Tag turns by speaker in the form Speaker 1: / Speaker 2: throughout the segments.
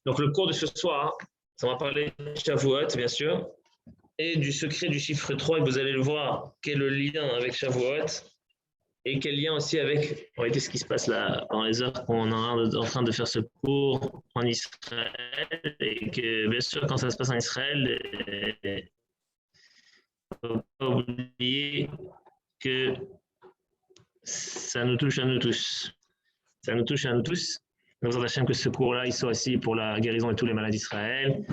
Speaker 1: Donc, le cours de ce soir, ça va parler de Shavuot, bien sûr, et du secret du chiffre 3. Vous allez le voir, quel est le lien avec Shavuot et quel lien aussi avec, en réalité, ce qui se passe là, dans les heures qu'on est en train de faire ce cours en Israël. Et que, bien sûr, quand ça se passe en Israël, il ne faut pas oublier que ça nous touche à nous tous. Ça nous touche à nous tous. Nous attachons que ce cours-là, il soit aussi pour la guérison de tous les malades d'Israël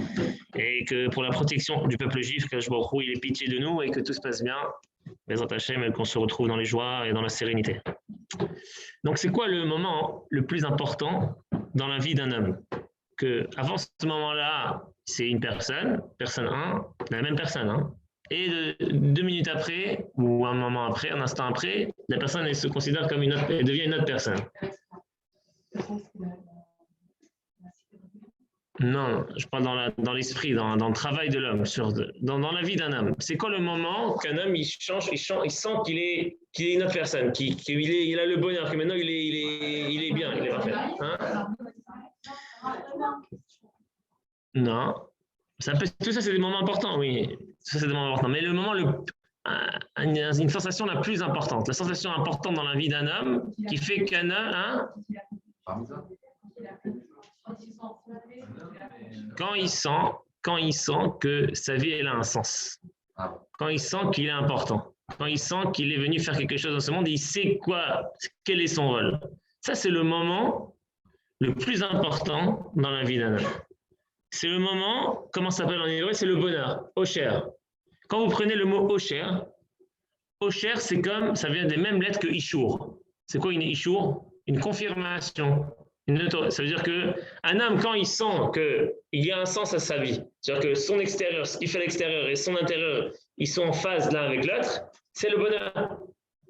Speaker 1: et que pour la protection du peuple juif, que il ait pitié de nous et que tout se passe bien. Mais attachés, mais qu'on se retrouve dans les joies et dans la sérénité. Donc, c'est quoi le moment le plus important dans la vie d'un homme? Que avant ce moment-là, c'est une personne 1, la même personne, hein. Et 2 minutes après, ou un moment après, un instant après, la personne elle se considère comme elle devient une autre personne. Non, je parle dans l'esprit, dans le travail de l'homme, dans la vie d'un homme. C'est quoi le moment qu'un homme il change, il sent qu'il est une autre personne, qu'il a le bonheur, que maintenant il est bien, il est parfait. Hein? Non. Tout ça, c'est des moments importants, oui. Ça, c'est des moments importants. Mais le moment, une sensation la plus importante, la sensation importante dans la vie d'un homme qui fait qu'un homme, hein, quand il sent que sa vie elle a un sens, quand il sent qu'il est important, quand il sent qu'il est venu faire quelque chose dans ce monde, il sait quel est son rôle. Ça, c'est le moment le plus important dans la vie d'un homme. C'est le moment, comment ça s'appelle en hébreu, c'est le bonheur, Osher. Quand vous prenez le mot Osher, c'est comme, ça vient des mêmes lettres que Ishur. C'est quoi une Ishur? Une confirmation. Ça veut dire qu'un homme, quand il sent qu'il y a un sens à sa vie, c'est-à-dire que son extérieur, ce qu'il fait à l'extérieur et son intérieur, ils sont en phase l'un avec l'autre, c'est le bonheur.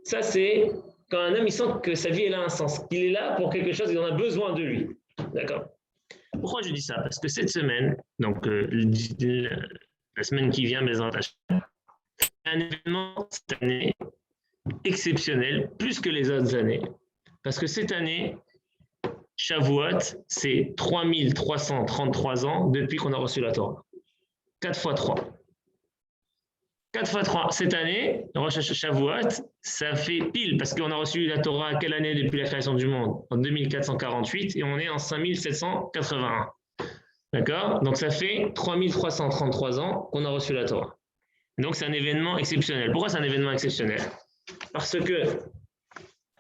Speaker 1: Ça, c'est quand un homme, il sent que sa vie, elle a un sens, qu'il est là pour quelque chose, il en a besoin de lui. D'accord? Pourquoi je dis ça? Parce que cette semaine, donc la semaine qui vient, un événement cette année exceptionnel, plus que les autres années. Parce que cette année, Shavuot, c'est 3333 ans depuis qu'on a reçu la Torah. 4 fois 3. 4 fois 3. Cette année, Rosh Shavuot, ça fait pile, parce qu'on a reçu la Torah à quelle année depuis la création du monde? En 2448 et on est en 5781. D'accord? Donc ça fait 3333 ans qu'on a reçu la Torah. Donc c'est un événement exceptionnel. Pourquoi c'est un événement exceptionnel? Parce que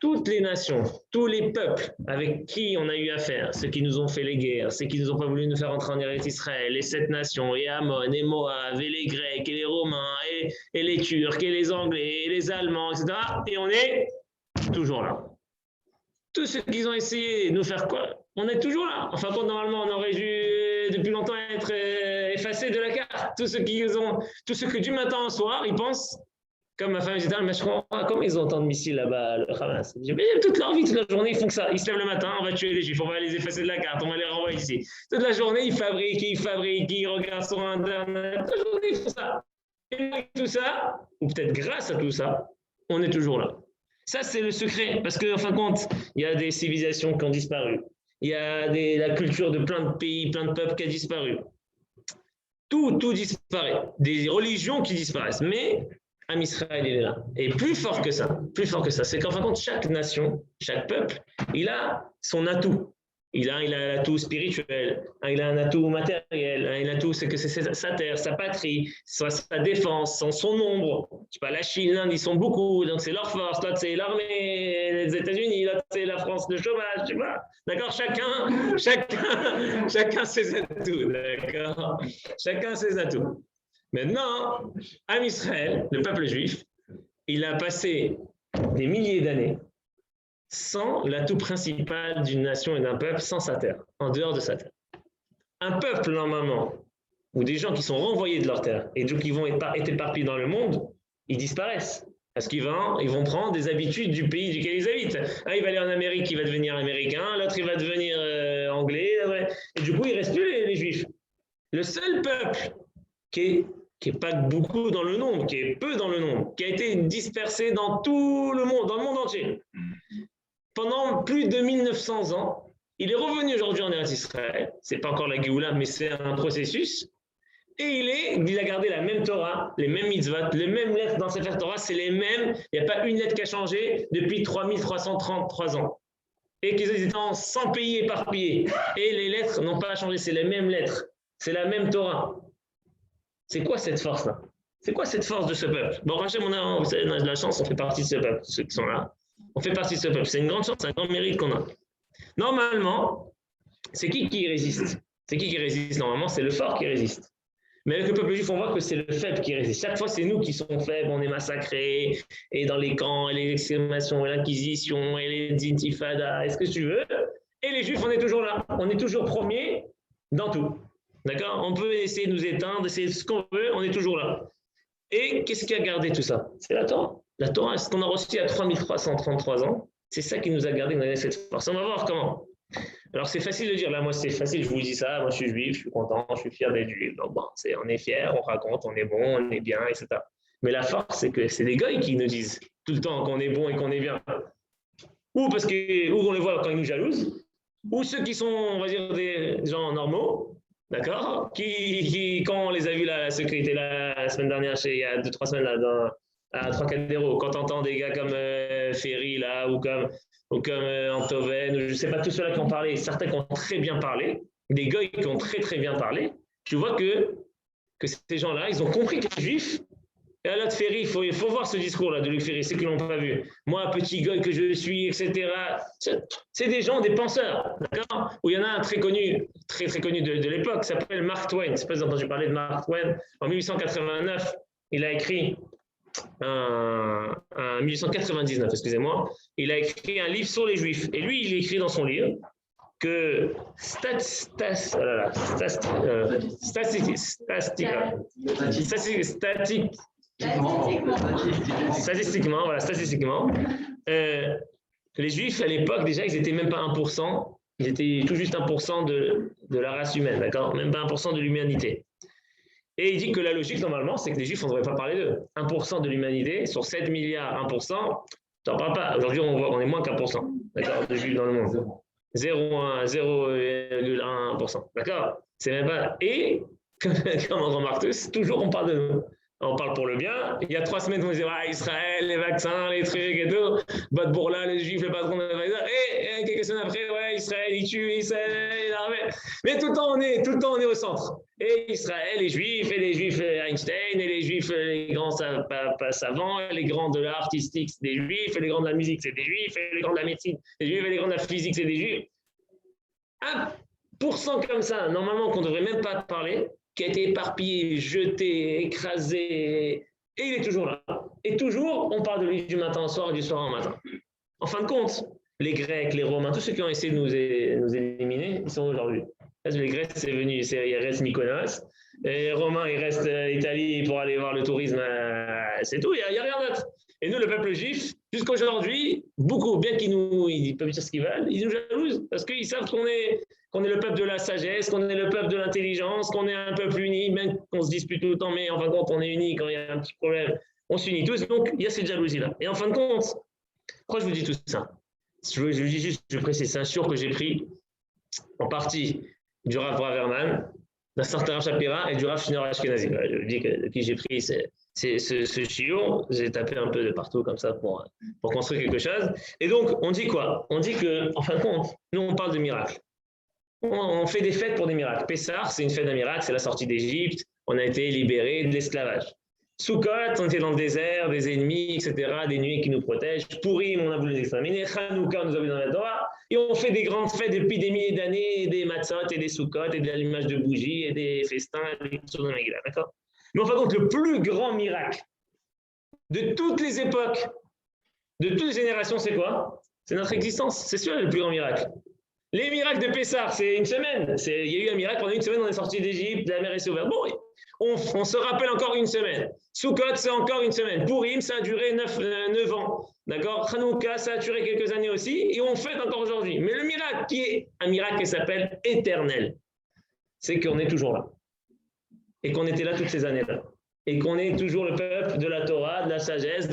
Speaker 1: toutes les nations, tous les peuples avec qui on a eu affaire, ceux qui nous ont fait les guerres, ceux qui n'ont pas voulu nous faire entrer en Eretz Israël, les 7 nations, et Ammon, et Moab, et les Grecs, et les Romains, et les Turcs, et les Anglais, et les Allemands, etc. Et on est toujours là. Tous ceux qui ont essayé de nous faire quoi? On est toujours là. Enfin, normalement, on aurait dû depuis longtemps être effacés de la carte. Tous ceux que du matin au soir, ils pensent. Comme ma femme disait, mais je crois, comment ils ont autant de missiles là-bas, le Hamas? Toute leur vie, toute la journée, ils font que ça. Ils se lèvent le matin, on va tuer les Juifs, on va les effacer de la carte, on va les renvoyer ici. Toute la journée, ils fabriquent, ils regardent sur Internet. Toute la journée, ils font ça. Et avec tout ça, ou peut-être grâce à tout ça, on est toujours là. Ça, c'est le secret, parce qu'en fin de compte, il y a des civilisations qui ont disparu. Il y a la culture de plein de pays, plein de peuples qui a disparu. Tout disparaît. Des religions qui disparaissent. Mais Am Israël, il est là. Et plus fort que ça, c'est qu'en fin de compte, chaque nation, chaque peuple, il a son atout. Il a un atout spirituel, il a un atout matériel, il a un atout, c'est que c'est sa terre, sa patrie, sa défense, son nombre. Je sais pas, la Chine, l'Inde, ils sont beaucoup, donc c'est leur force, l'autre c'est l'armée des États-Unis, l'autre c'est la France, le chômage, je sais pas. D'accord, chacun ses atouts, d'accord. Chacun ses atouts. Maintenant, Am Israël, le peuple juif, il a passé des milliers d'années sans l'atout principal d'une nation et d'un peuple, sans sa terre, en dehors de sa terre. Un peuple, normalement, ou des gens qui sont renvoyés de leur terre et qui vont être éparpillés dans le monde, ils disparaissent. Parce qu'ils vont prendre des habitudes du pays duquel ils habitent. Un, il va aller en Amérique, il va devenir américain, l'autre, il va devenir anglais. Et du coup, il ne reste plus les Juifs. Le seul peuple qui est pas beaucoup dans le nombre, qui est peu dans le nombre, qui a été dispersé dans tout le monde, dans le monde entier. Pendant plus de 1900 ans, Il est revenu aujourd'hui en Eretz Israël. Ce n'est pas encore la Géoula, mais c'est un processus. Et il a gardé la même Torah, les mêmes mitzvot, les mêmes lettres dans Sefer Torah, c'est les mêmes. Il n'y a pas une lettre qui a changé depuis 3333 ans. Et qu'ils étaient en 100 pays éparpillés. Et les lettres n'ont pas changé, c'est les mêmes lettres. C'est la même Torah. C'est quoi cette force-là? C'est quoi cette force de ce peuple? Bon, Rachem, vous savez, on a de la chance, on fait partie de ce peuple, ceux qui sont là. On fait partie de ce peuple. C'est une grande chance, c'est un grand mérite qu'on a. Normalement, c'est qui résiste? C'est qui résiste? Normalement, c'est le fort qui résiste. Mais avec le peuple juif, on voit que c'est le faible qui résiste. Chaque fois, c'est nous qui sommes faibles, on est massacrés, et dans les camps, et les exterminations, et l'inquisition, et les intifadas, et ce que tu veux. Et les juifs, on est toujours là. On est toujours premiers dans tout. D'accord? On peut essayer de nous éteindre, essayer ce qu'on veut, on est toujours là. Et qu'est-ce qui a gardé tout ça? C'est la Torah. La Torah, ce qu'on a reçu à 3333 ans, c'est ça qui nous a gardé, nous a donné cette force. On va voir comment. Alors, c'est facile de dire, là, moi, c'est facile, je vous dis ça, moi, je suis juif, je suis content, je suis fier d'être juif. Donc, bon, on est fier, on raconte, on est bon, on est bien, etc. Mais la force, c'est que c'est des goïs qui nous disent tout le temps qu'on est bon et qu'on est bien. Ou parce que, ou on les voit quand ils nous jalousent, ou ceux qui sont, on va dire, des gens normaux, d'accord, qui, quand on les a vus, là, ceux qui étaient là la semaine dernière, il y a 2-3 semaines, là, à Trocadéro, quand on entend des gars comme Ferry, là, ou comme Antoven, je ne sais pas, tous ceux-là qui ont parlé, certains qui ont très bien parlé, des gars qui ont très très bien parlé, tu vois que ces gens-là, ils ont compris que les juifs, et à l'autre Ferry, il faut voir ce discours-là de Luc Ferry, ceux qui ne l'ont pas vu. Moi, petit goy que je suis, etc. C'est des gens, des penseurs, d'accord? Où il y en a un très connu, très très connu de l'époque, qui s'appelle Mark Twain. Je ne sais pas si vous avez entendu parler de Mark Twain. En 1889, il a écrit en 1899, excusez-moi, il a écrit un livre sur les Juifs. Et lui, il écrit dans son livre que statistiquement, les Juifs, à l'époque, déjà, ils n'étaient même pas 1%, ils étaient tout juste 1% de la race humaine, d'accord? Même pas 1% de l'humanité. Et il dit que la logique, normalement, c'est que les Juifs, on ne devrait pas parler d'eux. 1% de l'humanité, sur 7 milliards, 1%, tu n'en parles pas. Aujourd'hui, on est moins qu'1%, d'accord, de Juifs dans le monde. 0,1%, d'accord? C'est même pas... Et, comme on remarque tous, toujours on parle de nous. On parle pour le bien. Il y a 3 semaines, on disait Israël, les vaccins, les trucs et tout. Bad Bourla, les Juifs, le patron de la et quelques semaines après, ouais, Israël, il tue, Israël, l'armée. Mais tout le temps, on est au centre. Et Israël, les Juifs, Einstein, et les Juifs, les grands savants, et les grands de l'art artistique, c'est des Juifs, et les grands de la musique, c'est des Juifs, et les grands de la médecine, c'est des Juifs, et les grands de la physique, c'est des Juifs. 1% comme ça, normalement, qu'on ne devrait même pas parler, qui a été éparpillé, jeté, écrasé, et il est toujours là. Et toujours, on parle de lui du matin au soir et du soir au matin. En fin de compte, les Grecs, les Romains, tous ceux qui ont essayé de nous éliminer, ils sont aujourd'hui. Les Grecs, il reste Mykonos. Et les Romains, il reste Italie pour aller voir le tourisme. C'est tout, il n'y a rien d'autre. Et nous, le peuple juif, jusqu'aujourd'hui, beaucoup, bien ils peuvent dire ce qu'ils veulent, ils nous jalousent parce qu'ils savent qu'on est le peuple de la sagesse, qu'on est le peuple de l'intelligence, qu'on est un peuple uni, même qu'on se dispute tout le temps, mais en fin de compte, on est unis quand il y a un petit problème, on s'unit tous. Donc, il y a cette jalousie-là. Et en fin de compte, pourquoi je vous dis tout ça? Je vous dis juste, je précise, c'est un shiur que j'ai pris en partie du Rav Braverman, d'un certain Rav Shapira et du Rav Shneur Ashkenazi. Je vous dis que qui j'ai pris ce shiur, j'ai tapé un peu de partout comme ça pour construire quelque chose. Et donc, on dit quoi? On dit que, en fin de compte, nous, on parle de miracles. On fait des fêtes pour des miracles. Pessah, c'est une fête d'un miracle, c'est la sortie d'Égypte, on a été libérés de l'esclavage. Sukkot, on était dans le désert, des ennemis, etc., des nuées qui nous protègent. Purim, on a voulu les exterminer. Hanouka, nous a vu dans la Torah. Et on fait des grandes fêtes depuis des milliers d'années, des matzot et des Sukkot et de l'allumage de bougies et des festins et des choses de Megillah, d'accord? Mais en fin de compte, le plus grand miracle de toutes les époques, de toutes les générations, c'est quoi? C'est notre existence. C'est sûr, le plus grand miracle. Les miracles de Pessah, c'est une semaine. Il y a eu un miracle, pendant une semaine, on est sorti d'Égypte, la mer est ouverte. Bon, on se rappelle encore une semaine. Sukkot, c'est encore une semaine. Purim, ça a duré 9 ans. D'accord? Hanouka, ça a duré quelques années aussi. Et on fête encore aujourd'hui. Mais le miracle, qui est un miracle qui s'appelle éternel, c'est qu'on est toujours là. Et qu'on était là toutes ces années-là. Et qu'on est toujours le peuple de la Torah, de la sagesse.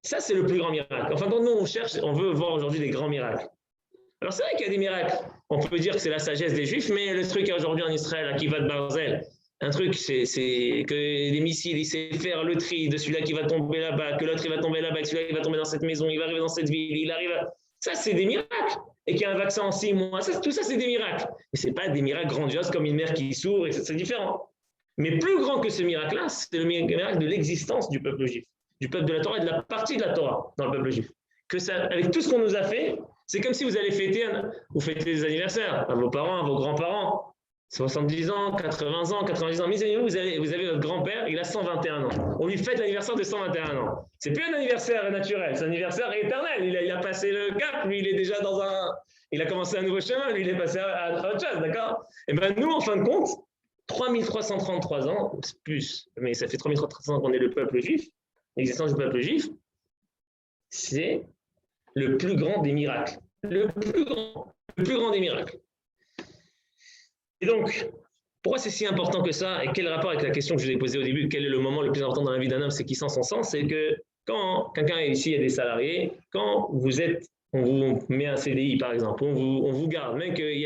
Speaker 1: Ça, c'est le plus grand miracle. Enfin, quand nous, on veut voir aujourd'hui des grands miracles. Alors c'est vrai qu'il y a des miracles. On peut dire que c'est la sagesse des Juifs, mais le truc aujourd'hui en Israël, à Kivat Barzel, un truc, c'est que les missiles, il sait faire le tri de celui-là qui va tomber là-bas, que l'autre il va tomber là-bas, que celui-là il va tomber dans cette maison, il va arriver dans cette ville, il arrive à... Ça, c'est des miracles. Et qu'il y a un vaccin en 6 mois, tout ça, c'est des miracles. Mais ce n'est pas des miracles grandioses comme une mère qui s'ouvre, c'est différent. Mais plus grand que ce miracle-là, c'est le miracle de l'existence du peuple juif, du peuple de la Torah et de la partie de la Torah dans le peuple juif. Que ça, avec tout ce qu'on nous a fait, c'est comme si vous allez fêter, vous fêtez des anniversaires à vos parents, à vos grands-parents, 70 ans, 80 ans, 90 ans. Vous avez votre grand-père, il a 121 ans. On lui fête l'anniversaire de 121 ans. C'est plus un anniversaire naturel, c'est un anniversaire éternel. Il a passé le cap, lui, il est déjà dans un... Il a commencé un nouveau chemin, lui, il est passé à autre chose, d'accord? Et bien nous, en fin de compte, 3333 ans, plus, mais ça fait 3333 ans qu'on est le peuple juif, l'existence du peuple juif, c'est le plus grand des miracles. Le plus grand des miracles. Et donc, pourquoi c'est si important que ça? Et quel rapport avec la question que je vous ai posée au début, quel est le moment le plus important dans la vie d'un homme, c'est qu'il sent son sens? C'est que quand quelqu'un est ici, il y a des salariés, quand on vous met un CDI par exemple, on vous garde, même qu'il y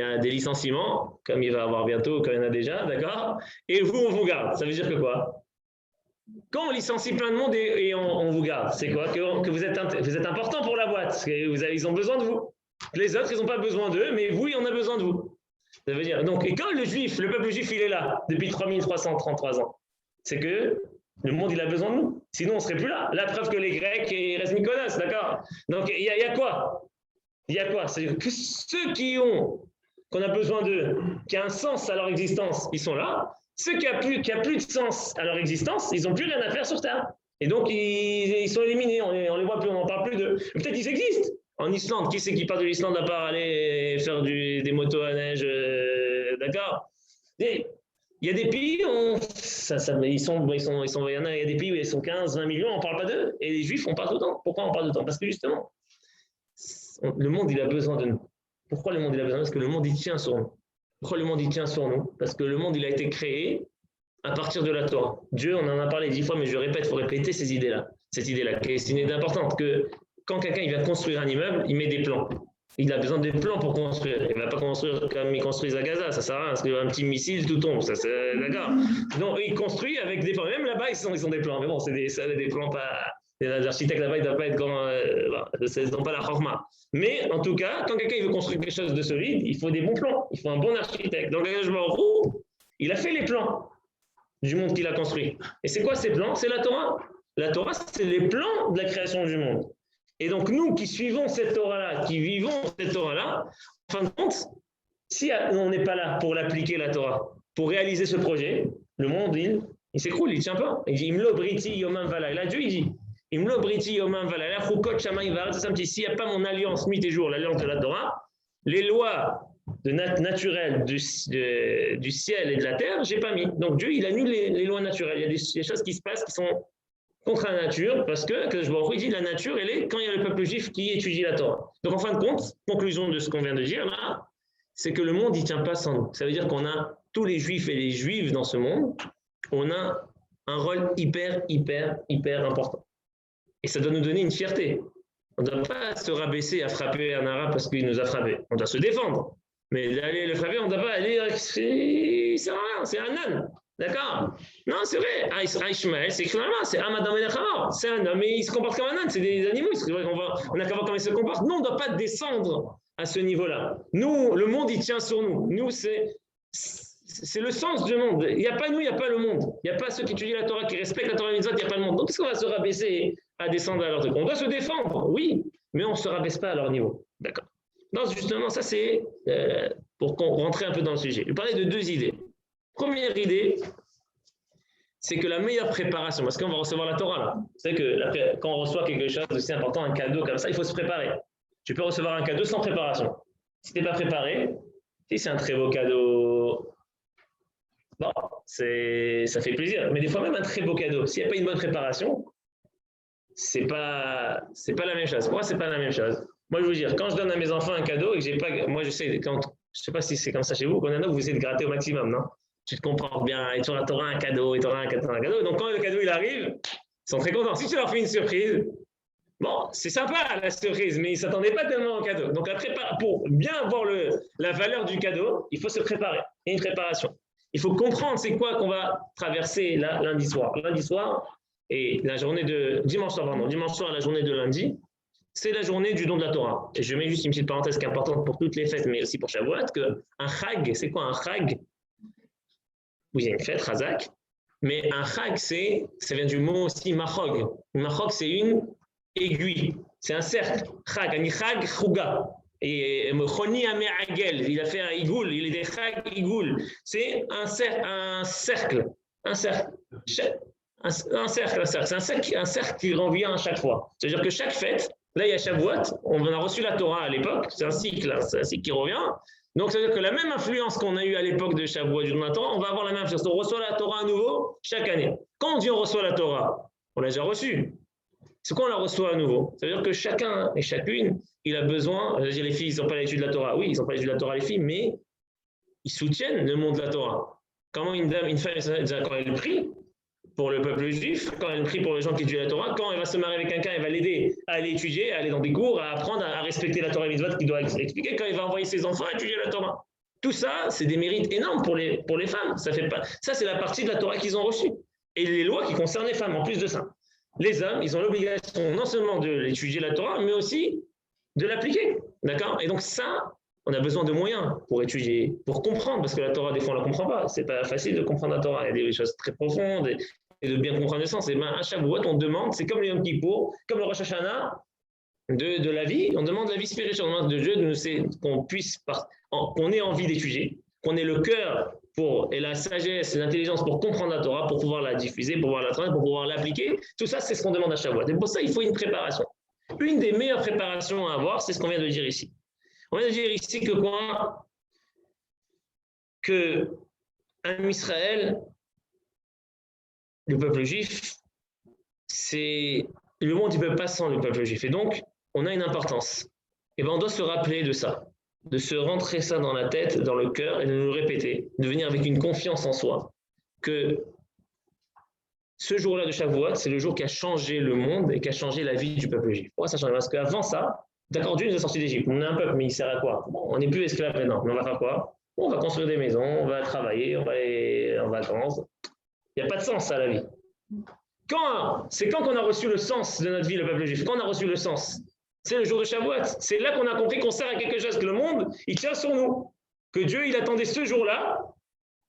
Speaker 1: a des licenciements, comme il va y avoir bientôt, comme il y en a déjà, d'accord? Et on vous garde. Ça veut dire que quoi? Quand on licencie plein de monde et on vous garde, c'est quoi? Que vous êtes important pour la boîte, ils ont besoin de vous. Les autres, ils n'ont pas besoin d'eux, mais vous, on a besoin de vous. Ça veut dire, donc, et quand le peuple juif, il est là, depuis 3333 ans, c'est que le monde, il a besoin de nous. Sinon, on ne serait plus là. La preuve que les Grecs, ils restent Mykonos, d'accord? Donc, il y a quoi? Il y a quoi? C'est-à-dire que ceux qu'on a besoin d'eux, qui a un sens à leur existence, ils sont là. Ceux qui a plus de sens à leur existence, ils n'ont plus rien à faire sur Terre. Et donc, ils sont éliminés. On les voit plus, on n'en parle plus d'eux. Peut-être qu'ils existent. En Islande, qui c'est qui part de l'Islande à part aller faire des motos à neige, d'accord? Il y a des pays, il y en a des pays où ils sont 15, 20 millions, on ne parle pas d'eux. Et les Juifs, on parle tout le temps. Pourquoi on parle tout le temps? Parce que justement, le monde, il a besoin de nous. Pourquoi le monde, il a besoin? Parce que le monde, il tient sur nous. Pourquoi le monde, il tient sur nous? Parce que le monde, il a été créé à partir de la Torah. Dieu, on en a parlé 10 fois, mais je répète, il faut répéter ces idées-là. Cette idée-là, qui est une idée importante, que quand quelqu'un il vient construire un immeuble, il met des plans. Il a besoin de plans pour construire. Il ne va pas construire comme ils construisent à Gaza, ça sert à rien, parce qu'un petit missile, tout tombe, ça c'est d'accord. Donc il construit avec des plans. Même là-bas, ils ont des plans, mais bon, c'est des plans pas... Les architectes là-bas, ils ne doivent pas être grands, ils n'ont pas la forma. Mais en tout cas, quand quelqu'un veut construire quelque chose de solide, il faut des bons plans, il faut un bon architecte. Donc il a fait les plans du monde qu'il a construit. Et c'est quoi ces plans? C'est la Torah. La Torah, c'est les plans de la création du monde. Et donc, nous qui suivons cette Torah-là, qui vivons cette Torah-là, en fin de compte, si on n'est pas là pour l'appliquer, la Torah, pour réaliser ce projet, le monde, il s'écroule, il ne tient pas. Il dit, Imlo Briti Yomam Vala. Là, Dieu, il dit, Imlo Briti Yomam Vala. S'il n'y a pas mon alliance nuit et jour, l'alliance de la Torah, les lois naturelles du ciel et de la terre, je n'ai pas mis. Donc, Dieu, il annule les lois naturelles. Il y a des choses qui se passent qui sont contre la nature, parce que je vois il dit la nature, elle est quand il y a le peuple juif qui étudie la Torah. Donc en fin de compte, conclusion de ce qu'on vient de dire là, c'est que le monde, il ne tient pas sans nous. Ça veut dire qu'on a tous les juifs et les juives dans ce monde, on a un rôle hyper important. Et ça doit nous donner une fierté. On ne doit pas se rabaisser à frapper un arabe parce qu'il nous a frappé. On doit se défendre. Mais d'aller le frapper, on ne doit pas aller, c'est rien, c'est un âne. D'accord? Non, c'est vrai. Ishmael, c'est clairement, c'est Amadam El Khamar. C'est un homme, mais il se comporte comme un âne, c'est des animaux. C'est vrai on a qu'à voir comment ils se comportent. Nous, on ne doit pas descendre à ce niveau-là. Nous, le monde, il tient sur nous. Nous, c'est le sens du monde. Il n'y a pas nous, il n'y a pas le monde. Il n'y a pas ceux qui étudient la Torah, qui respectent la Torah et les autres, il n'y a pas le monde. Donc, est-ce qu'on va se rabaisser à descendre à leur truc? On doit se défendre, oui, mais on ne se rabaisse pas à leur niveau. D'accord? Non, justement, ça, c'est pour rentrer un peu dans le sujet. Je vais parler de 2 idées. Première idée, c'est que la meilleure préparation, parce qu'on va recevoir la Torah là, c'est que quand on reçoit quelque chose d'aussi important, un cadeau comme ça, il faut se préparer. Tu peux recevoir un cadeau sans préparation. Si tu n'es pas préparé, si c'est un très beau cadeau, bon, ça fait plaisir. Mais des fois même un très beau cadeau, s'il n'y a pas une bonne préparation, c'est pas la même chose. Pourquoi c'est pas la même chose? Moi je veux dire, quand je donne à mes enfants un cadeau et que j'ai pas, moi je sais, je sais pas si c'est comme ça chez vous, quand il y en a, vous essayez de gratter au maximum, non? Tu te comportes bien, et tu auras un cadeau, et tu auras un cadeau. Donc quand le cadeau il arrive, ils sont très contents. Si tu leur fais une surprise, Bon, c'est sympa la cerise, mais ils ne s'attendaient pas tellement au cadeau. Donc pour bien avoir la valeur du cadeau, il faut se préparer. Il y a une préparation. Il faut comprendre c'est quoi qu'on va traverser lundi soir. Lundi soir et la journée de dimanche soir, pardon, dimanche soir, la journée de lundi, c'est la journée du don de la Torah. Et je mets juste une petite parenthèse qui est importante pour toutes les fêtes, mais aussi pour Shavuot, qu'un chag, c'est quoi un chag? Oui, il y a une fête, Razak, mais un chag, ça vient du mot aussi machog. Machog, c'est une aiguille, c'est un cercle. Chag, ani chag, chouga. Et Choni Améagel, il a fait un igoul, il est des chag igoul. C'est un cercle. Un cercle. C'est un cercle qui revient à chaque fois. C'est-à-dire que chaque fête, là il y a Shavuot, on a reçu la Torah à l'époque, c'est un cycle qui revient. Donc, ça veut dire que la même influence qu'on a eue à l'époque de Shavuot du Jonathan, on va avoir la même influence. On reçoit la Torah à nouveau chaque année. Quand on dit on reçoit la Torah, on l'a déjà reçue. C'est quand on la reçoit à nouveau. Ça veut dire que chacun et chacune, il a besoin, je veux dire, les filles, ils n'ont pas l'étude de la Torah. Oui, ils n'ont pas l'étude de la Torah, les filles, mais ils soutiennent le monde de la Torah. Comment une femme, quand elle prie pour le peuple juif, quand elle prie pour les gens qui étudient la Torah, quand elle va se marier avec quelqu'un, elle va l'aider à aller étudier, à aller dans des cours, à apprendre à respecter la Torah et mitzvot qu'il doit expliquer, quand il va envoyer ses enfants à étudier la Torah. Tout ça, c'est des mérites énormes pour les femmes. Ça, c'est la partie de la Torah qu'ils ont reçue. Et les lois qui concernent les femmes, en plus de ça. Les hommes, ils ont l'obligation non seulement d'étudier la Torah, mais aussi de l'appliquer. D'accord? Et donc ça, on a besoin de moyens pour étudier, pour comprendre, parce que la Torah, des fois, on ne la comprend pas. C'est pas facile de comprendre la Torah. Il y a des choses très profondes et de bien comprendre le sens. Et bien, à Shavuot, on demande, c'est comme le Yom Kippour, comme le Rosh Hashanah, de la vie, on demande la vie spirituelle, on demande de Dieu qu'on ait envie d'étudier, qu'on ait le cœur et la sagesse et l'intelligence pour comprendre la Torah, pour pouvoir la diffuser, pour pouvoir la transmettre, pour pouvoir l'appliquer. Tout ça, c'est ce qu'on demande à Shavuot. Et pour ça, il faut une préparation. Une des meilleures préparations à avoir, c'est ce qu'on vient de dire ici. On vient de dire ici que quoi? Que un Israël, le peuple juif, c'est le monde, il ne peut pas sans le peuple juif. Et donc, on a une importance. Et bien, on doit se rappeler de ça, de se rentrer ça dans la tête, dans le cœur, et de nous le répéter, de venir avec une confiance en soi, que ce jour-là de Shavuot, c'est le jour qui a changé le monde et qui a changé la vie du peuple juif. Pourquoi ça change? Parce qu'avant ça, d'accord, Dieu nous a sortis d'Égypte. On est un peuple, mais il sert à quoi? Bon, on n'est plus esclaves maintenant, mais on va faire quoi? Bon, on va construire des maisons, on va travailler, on va aller en vacances. Il n'y a pas de sens à la vie. C'est quand qu'on a reçu le sens de notre vie, le peuple juif? Quand on a reçu le sens? C'est le jour de Shavuot. C'est là qu'on a compris qu'on sert à quelque chose, que le monde, il tient sur nous. Que Dieu, il attendait ce jour-là.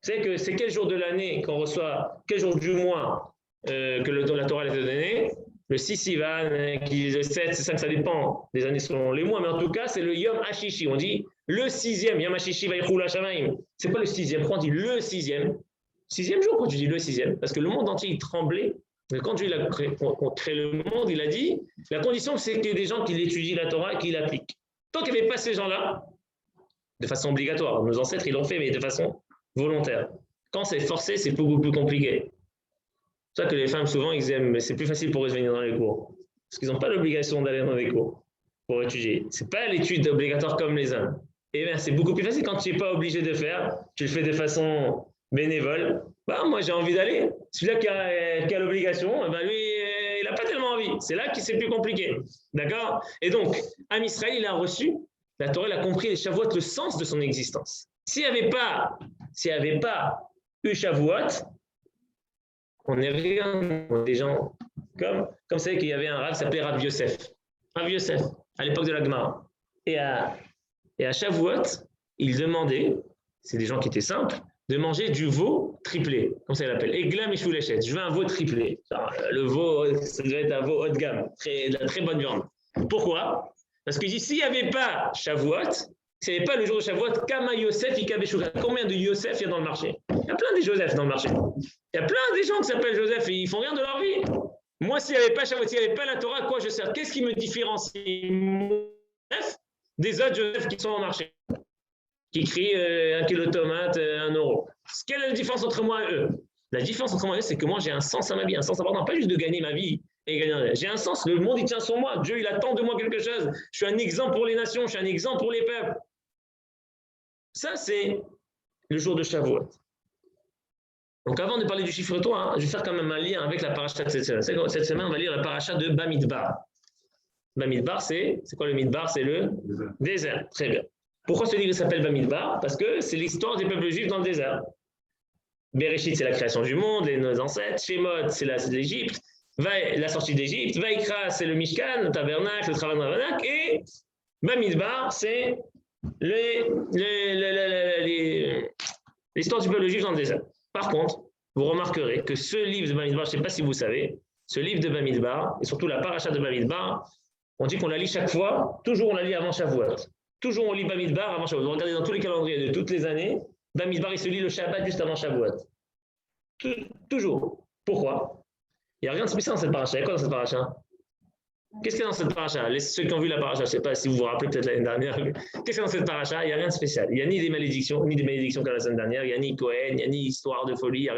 Speaker 1: C'est que c'est quel jour de l'année qu'on reçoit, quel jour du mois que la Torah a été donnée? Le 6 Sivan, le 7, c'est ça que ça dépend des années selon les mois, mais en tout cas, c'est le Yom HaShishi. On dit le 6e, Yom HaShishi Vaychul HaShamayim. C'est pas le 6e, pourquoi on dit le 6e? 6e jour, quand tu dis le 6e? Parce que le monde entier, il tremblait. Mais quand Dieu a créé le monde, il a dit, la condition, c'est qu'il y ait des gens qui l'étudient la Torah et qui l'appliquent. Tant qu'il n'y avait pas ces gens-là, de façon obligatoire, nos ancêtres, ils l'ont fait, mais de façon volontaire. Quand c'est forcé, c'est beaucoup plus compliqué. C'est ça que les femmes, souvent, ils aiment, mais c'est plus facile pour eux de venir dans les cours. Parce qu'ils n'ont pas l'obligation d'aller dans les cours pour étudier. Ce n'est pas l'étude obligatoire comme les hommes. Et bien, c'est beaucoup plus facile quand tu n'es pas obligé de faire, tu le fais de façon bénévole. Bah, moi, j'ai envie d'aller. Celui-là qui a l'obligation, bah, lui, il n'a pas tellement envie. C'est là que c'est plus compliqué. D'accord? Et donc, Am Israël, il a reçu, la Torah, il a compris les Shavuot, le sens de son existence. S'il n'y avait pas eu Shavuot, on n'est rien. Des gens comme vous savez qu'il y avait un rav qui s'appelait Rav Yosef. Rav Yosef, à l'époque de la Gemara. Et à Shavuot, il demandait, c'est des gens qui étaient simples, de manger du veau triplé, comme ça il l'appelle. Egla Mishoulechet. Je veux un veau triplé. Le veau, ça devait être un veau haut de gamme, de la très bonne viande. Pourquoi? Parce qu'il dit, s'il n'y avait pas Shavuot, s'il n'y avait pas le jour de Shavuot, Kama Yosef, Ika Beshoucha. Combien de Yosef il y a dans le marché? Il y a plein de Joseph dans le marché. Il y a plein de gens qui s'appellent Joseph et ils ne font rien de leur vie. Moi, s'il n'y avait pas Shavuot, s'il n'y avait pas la Torah, à quoi je sers? Qu'est-ce qui me différencie des autres Joseph qui sont au marché? Qui crient 1 kilo de tomates, 1 euro. Quelle est la différence entre moi et eux? La différence entre moi et eux, c'est que moi, j'ai un sens à ma vie, un sens important, pas juste de gagner ma vie et gagner. J'ai un sens, le monde, il tient sur moi. Dieu, il attend de moi quelque chose. Je suis un exemple pour les nations, je suis un exemple pour les peuples. Ça, c'est le jour de Shavuot. Donc, avant de parler du chiffre 3, je vais faire quand même un lien avec la paracha de cette semaine. Cette semaine, on va lire la paracha de Bamidbar. Bamidbar, c'est quoi le Midbar? C'est le désert. Très bien. Pourquoi ce livre s'appelle Bamidbar? Parce que c'est l'histoire des peuples juifs dans le désert. Bereshit, c'est la création du monde, nos ancêtres. Shemot, c'est l'Égypte. La sortie d'Égypte. Vaikra, c'est le Mishkan, le tabernacle, le travail dans le tabernacle. Et Bamidbar, c'est l'histoire du peuple juif dans le désert. Par contre, vous remarquerez que ce livre de Bamidbar, je ne sais pas si vous savez, ce livre de Bamidbar, et surtout la paracha de Bamidbar, on dit qu'on la lit chaque fois, toujours on la lit avant Shavuot. Toujours on lit Bamidbar avant Shavuot. Vous regardez dans tous les calendriers de toutes les années, Bamidbar, il se lit le Shabbat juste avant Shavuot. Toujours. Pourquoi? Il n'y a rien de spécial dans cette paracha. Il y a quoi dans cette paracha? Qu'est-ce qu'il y a dans cette paracha? Ceux qui ont vu la paracha, je ne sais pas si vous vous rappelez peut-être l'année dernière. Qu'est-ce qu'il y a dans cette paracha? Il n'y a rien de spécial. Il n'y a ni des malédictions comme la semaine dernière. Il n'y a ni Cohen, il n'y a ni histoire de folie.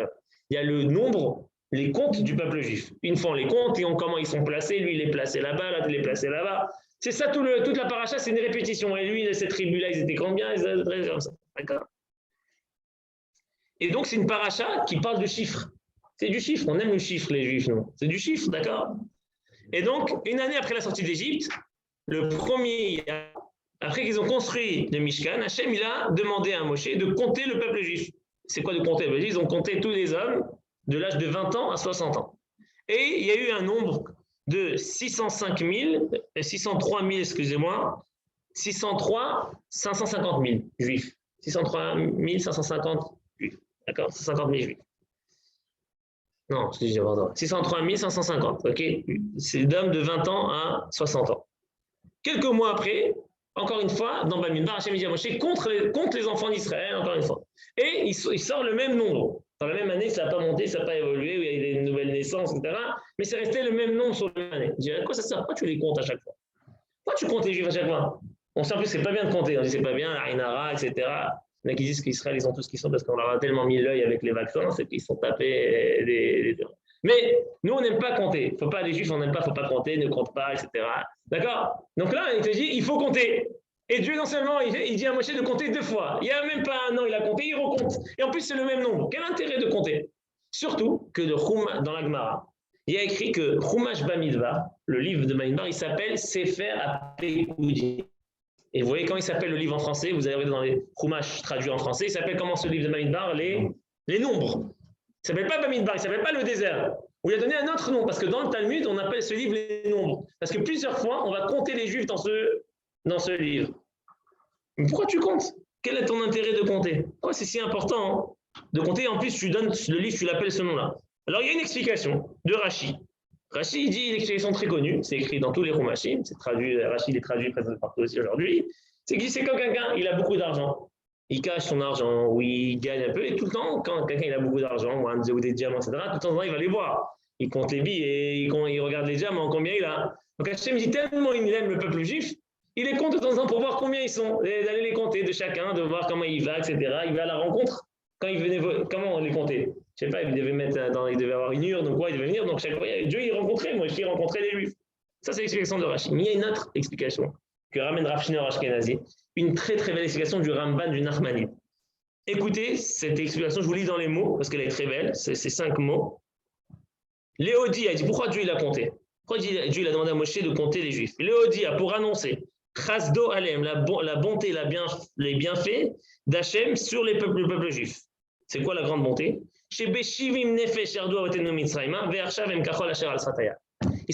Speaker 1: Il y a le nombre, les comptes du peuple juif. Une fois on les compte et comment ils sont placés. Lui, il est placé là-bas, là, il est placé là-bas. C'est ça, toute la paracha, c'est une répétition. Et lui, cette tribu-là, ils étaient combien? Ils étaient comme ça. D'accord? Et donc, c'est une paracha qui parle de chiffres. C'est du chiffre. On aime le chiffre, les juifs, non? C'est du chiffre, d'accord? Et donc, une année après la sortie d'Égypte, le premier, après qu'ils ont construit le Mishkan, Hachem, il a demandé à Moshe de compter le peuple juif. C'est quoi de compter? Ils ont compté tous les hommes de l'âge de 20 ans à 60 ans. Et il y a eu un nombre de 603 000, excusez-moi, 550 000 juifs. 603 550 juifs. D'accord? 150 000 juifs. Non, je dis 603 550, ok? C'est d'hommes de 20 ans à 60 ans. Quelques mois après, encore une fois, dans Bamidbar, Hachem dit à Moshe, contre les enfants d'Israël, encore une fois. Et il sort le même nombre. Dans la même année, ça n'a pas monté, ça n'a pas évolué, il y a eu des nouvelles naissances, etc. Mais c'est resté le même nombre sur la même année. Je dirais, à quoi ça sert? Pourquoi tu les comptes à chaque fois? Pourquoi tu comptes les juifs à chaque fois? On sait en plus que c'est pas bien de compter. On dit c'est pas bien, la Ainara, etc. Il y en a qui disent qu'Israël, ils ont tout ce qu'ils sont parce qu'on leur a tellement mis l'œil avec les vaccins, c'est qu'ils sont tapés des... Mais nous, on n'aime pas compter. Faut pas, les juifs, on n'aime pas, faut pas compter, ne compte pas, etc. D'accord? Donc là, il te dit, il faut compter. Et Dieu, non seulement, il dit à Moshe de compter 2 fois. Il n'y a même pas un an, il a compté, il recompte. Et en plus, c'est le même nombre. Quel intérêt de compter? Surtout que dans la Gemara, il y a écrit que Chumash Bamidbar, le livre de Bamidbar, il s'appelle Sefer HaPekoudim. Et vous voyez, quand il s'appelle le livre en français, vous allez regarder dans les Chumash traduits en français, il s'appelle comment ce livre de Bamidbar? Les nombres. Il ne s'appelle pas Bamidbar, il ne s'appelle pas le désert. On lui a donné un autre nom, parce que dans le Talmud, on appelle ce livre les nombres. Parce que plusieurs fois, on va compter les Juifs dans ce livre. Mais pourquoi tu comptes? Quel est ton intérêt de compter? Pourquoi c'est si important de compter? En plus, tu donnes le livre, tu l'appelles ce nom-là. Alors, il y a une explication de Rashi. Rashi dit une explication très connue, c'est écrit dans tous les Chumashim, c'est traduit, Rashi est traduit presque partout aussi aujourd'hui. C'est quand quelqu'un il a beaucoup d'argent, il cache son argent, ou il gagne un peu, et tout le temps, quand quelqu'un il a beaucoup d'argent, ou des diamants, etc., tout le temps, il va les voir. Il compte les billes et il regarde les diamants, combien il a. Donc Hachem dit tellement il aime le peuple juif, il les compte de temps en temps pour voir combien ils sont, d'aller les compter de chacun, de voir comment il va, etc. Il va à la rencontre. Quand il venait, comment on les comptait? Je ne sais pas, il devait avoir une urne, donc quoi, il devait venir. Donc chaque fois, Dieu il rencontrait, moi je rencontrais les Juifs. Ça, c'est l'explication de Rashi. Mais il y a une autre explication que ramène Rav Shinor Ashkenazi, une très très belle explication du Ramban du Nachmanide. Écoutez cette explication, je vous lis dans les mots parce qu'elle est très belle. C'est 5 mots. Léodi a dit pourquoi Dieu il a compté? Pourquoi Dieu il a demandé à Moshe de compter les Juifs? Léodi a pour annoncer Chasdo Alem, la bonté, les bienfaits d'Hachem sur le peuple juif. C'est quoi la grande bonté? Ils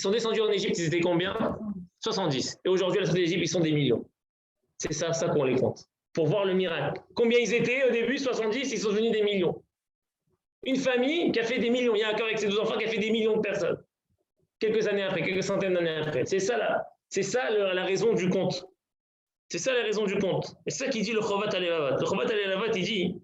Speaker 1: sont descendus en Égypte, ils étaient combien? 70. Et aujourd'hui, à la sortie d'Égypte, ils sont des millions. C'est ça qu'on les compte. Pour voir le miracle. Combien ils étaient au début? 70, ils sont devenus des millions. Une famille qui a fait des millions. Il y a un corps avec ses 2 enfants qui a fait des millions de personnes. Quelques années après, quelques centaines d'années après. C'est ça la raison du compte. C'est ça la raison du compte. Et c'est ça qu'il dit le Chovat Alevavat. Le Chovat Alevavat, il dit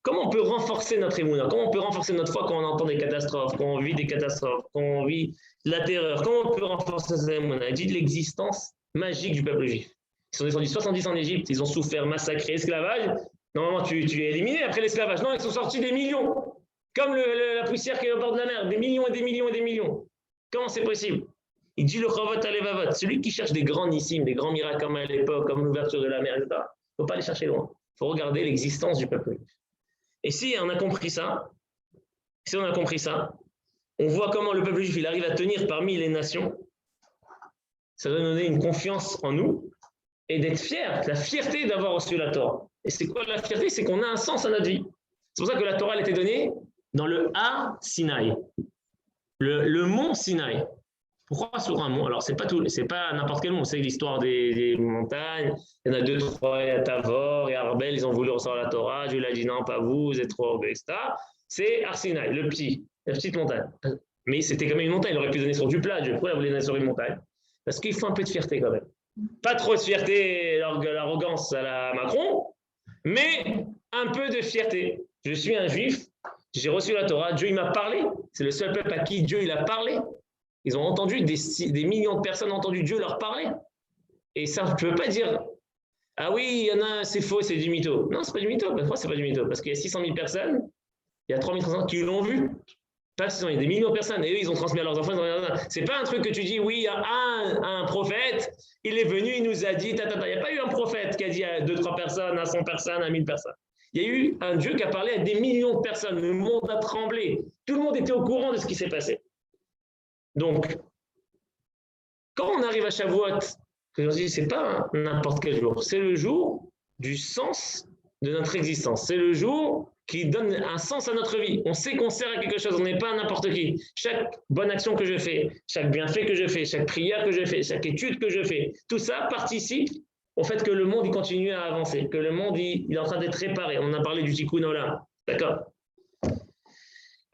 Speaker 1: comment on peut renforcer notre émouna? Comment on peut renforcer notre foi quand on entend des catastrophes, quand on vit des catastrophes, quand on vit la terreur? Comment on peut renforcer cette émouna? Il dit de l'existence magique du peuple juif. Ils sont descendus 70 en Égypte, ils ont souffert, massacré, esclavage. Normalement, tu es éliminé après l'esclavage. Non, ils sont sortis des millions. Comme la poussière qui est au bord de la mer. Des millions et des millions et des millions. Comment c'est possible? Il dit le Chavot Alevavot, celui qui cherche des grandissimes, des grands miracles comme à l'époque, comme l'ouverture de la mer, etc. Il ne faut pas aller chercher loin. Il faut regarder l'existence du peuple juif. Et si on a compris ça, on voit comment le peuple juif il arrive à tenir parmi les nations. ça doit donner une confiance en nous et d'être fier, la fierté d'avoir reçu la Torah. Et c'est quoi la fierté? C'est qu'on a un sens à notre vie. C'est pour ça que la Torah elle était donnée dans le Har Sinaï, le mont Sinaï. Pourquoi sur un mont? Alors, c'est pas n'importe quel mont, c'est l'histoire des montagnes. Il y en a 2, 3, il y a Tavor, et Arbel, ils ont voulu recevoir la Torah. Dieu l'a dit non, pas vous, vous êtes trop orgueilleux, etc. C'est Har Sinaï, la petite montagne. Mais c'était quand même une montagne, il aurait pu donner sur du plat. Dieu, pourquoi il voulait donner sur une montagne? Parce qu'il faut un peu de fierté quand même. Pas trop de fierté, l'arrogance à la Macron, mais un peu de fierté. Je suis un juif, j'ai reçu la Torah, Dieu il m'a parlé. C'est le seul peuple à qui Dieu il a parlé. Ils ont entendu, des millions de personnes ont entendu Dieu leur parler. Et ça, je ne peux pas dire, ah oui, il y en a, c'est faux, c'est du mytho. Non, c'est pas du mytho. Pourquoi c'est pas du mytho? Parce qu'il y a 600 000 personnes, il y a 3 300 qui l'ont vu. Pas 600 000, il y a des millions de personnes. Et eux, ils ont transmis à leurs enfants. C'est pas un truc que tu dis, oui, il y a un prophète, il est venu, il nous a dit, Il n'y a pas eu un prophète qui a dit à 2, 3 personnes, à 100 personnes, à 1000 personnes. Il y a eu un Dieu qui a parlé à des millions de personnes. Le monde a tremblé. Tout le monde était au courant de ce qui s'est passé. Donc, quand on arrive à Shavuot, que je dis, c'est pas n'importe quel jour, c'est le jour du sens de notre existence. C'est le jour qui donne un sens à notre vie. On sait qu'on sert à quelque chose, on n'est pas n'importe qui. Chaque bonne action que je fais, chaque bienfait que je fais, chaque prière que je fais, chaque étude que je fais, tout ça participe au fait que le monde il continue à avancer, que le monde il est en train d'être réparé. On a parlé du Tikkun Olam, d'accord?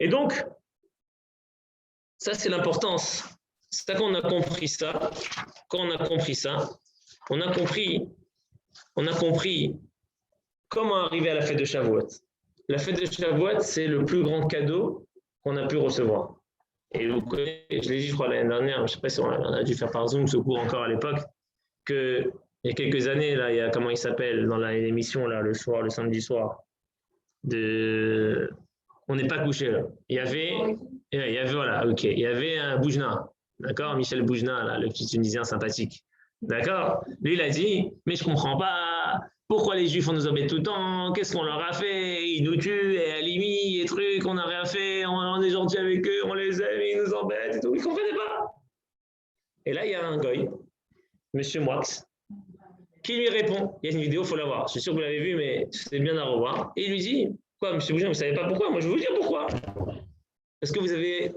Speaker 1: Et donc, ça c'est l'importance. C'est quand on a compris ça, on a compris comment arriver à la fête de Shavuot. La fête de Shavuot, c'est le plus grand cadeau qu'on a pu recevoir. Et vous connaissez, je l'ai dit, je crois, l'année dernière, je ne sais pas si on a dû faire par Zoom ce cours encore à l'époque, qu'il y a quelques années, là, il y a, comment il s'appelle, dans l'émission, là, le soir, le samedi soir, on n'est pas couché, là. Il y avait, voilà, ok, il y avait un Boujna, d'accord, Michel Boujna, là, le petit Tunisien sympathique, d'accord. Lui, il a dit, mais je ne comprends pas, pourquoi les Juifs, on nous embête tout le temps, qu'est-ce qu'on leur a fait, ils nous tuent, et Alimi, et trucs, on n'a rien fait, on est gentil avec eux, on les aime, ils nous embêtent, et tout, ils ne comprenaient pas. Et là, il y a un goy, Monsieur Moix, qui lui répond, il y a une vidéo, il faut la voir, je suis sûr que vous l'avez vue, mais c'est bien à revoir, et il lui dit, quoi, Monsieur Bougin, vous ne savez pas pourquoi? Moi, je vais vous dire pourquoi. Parce que vous avez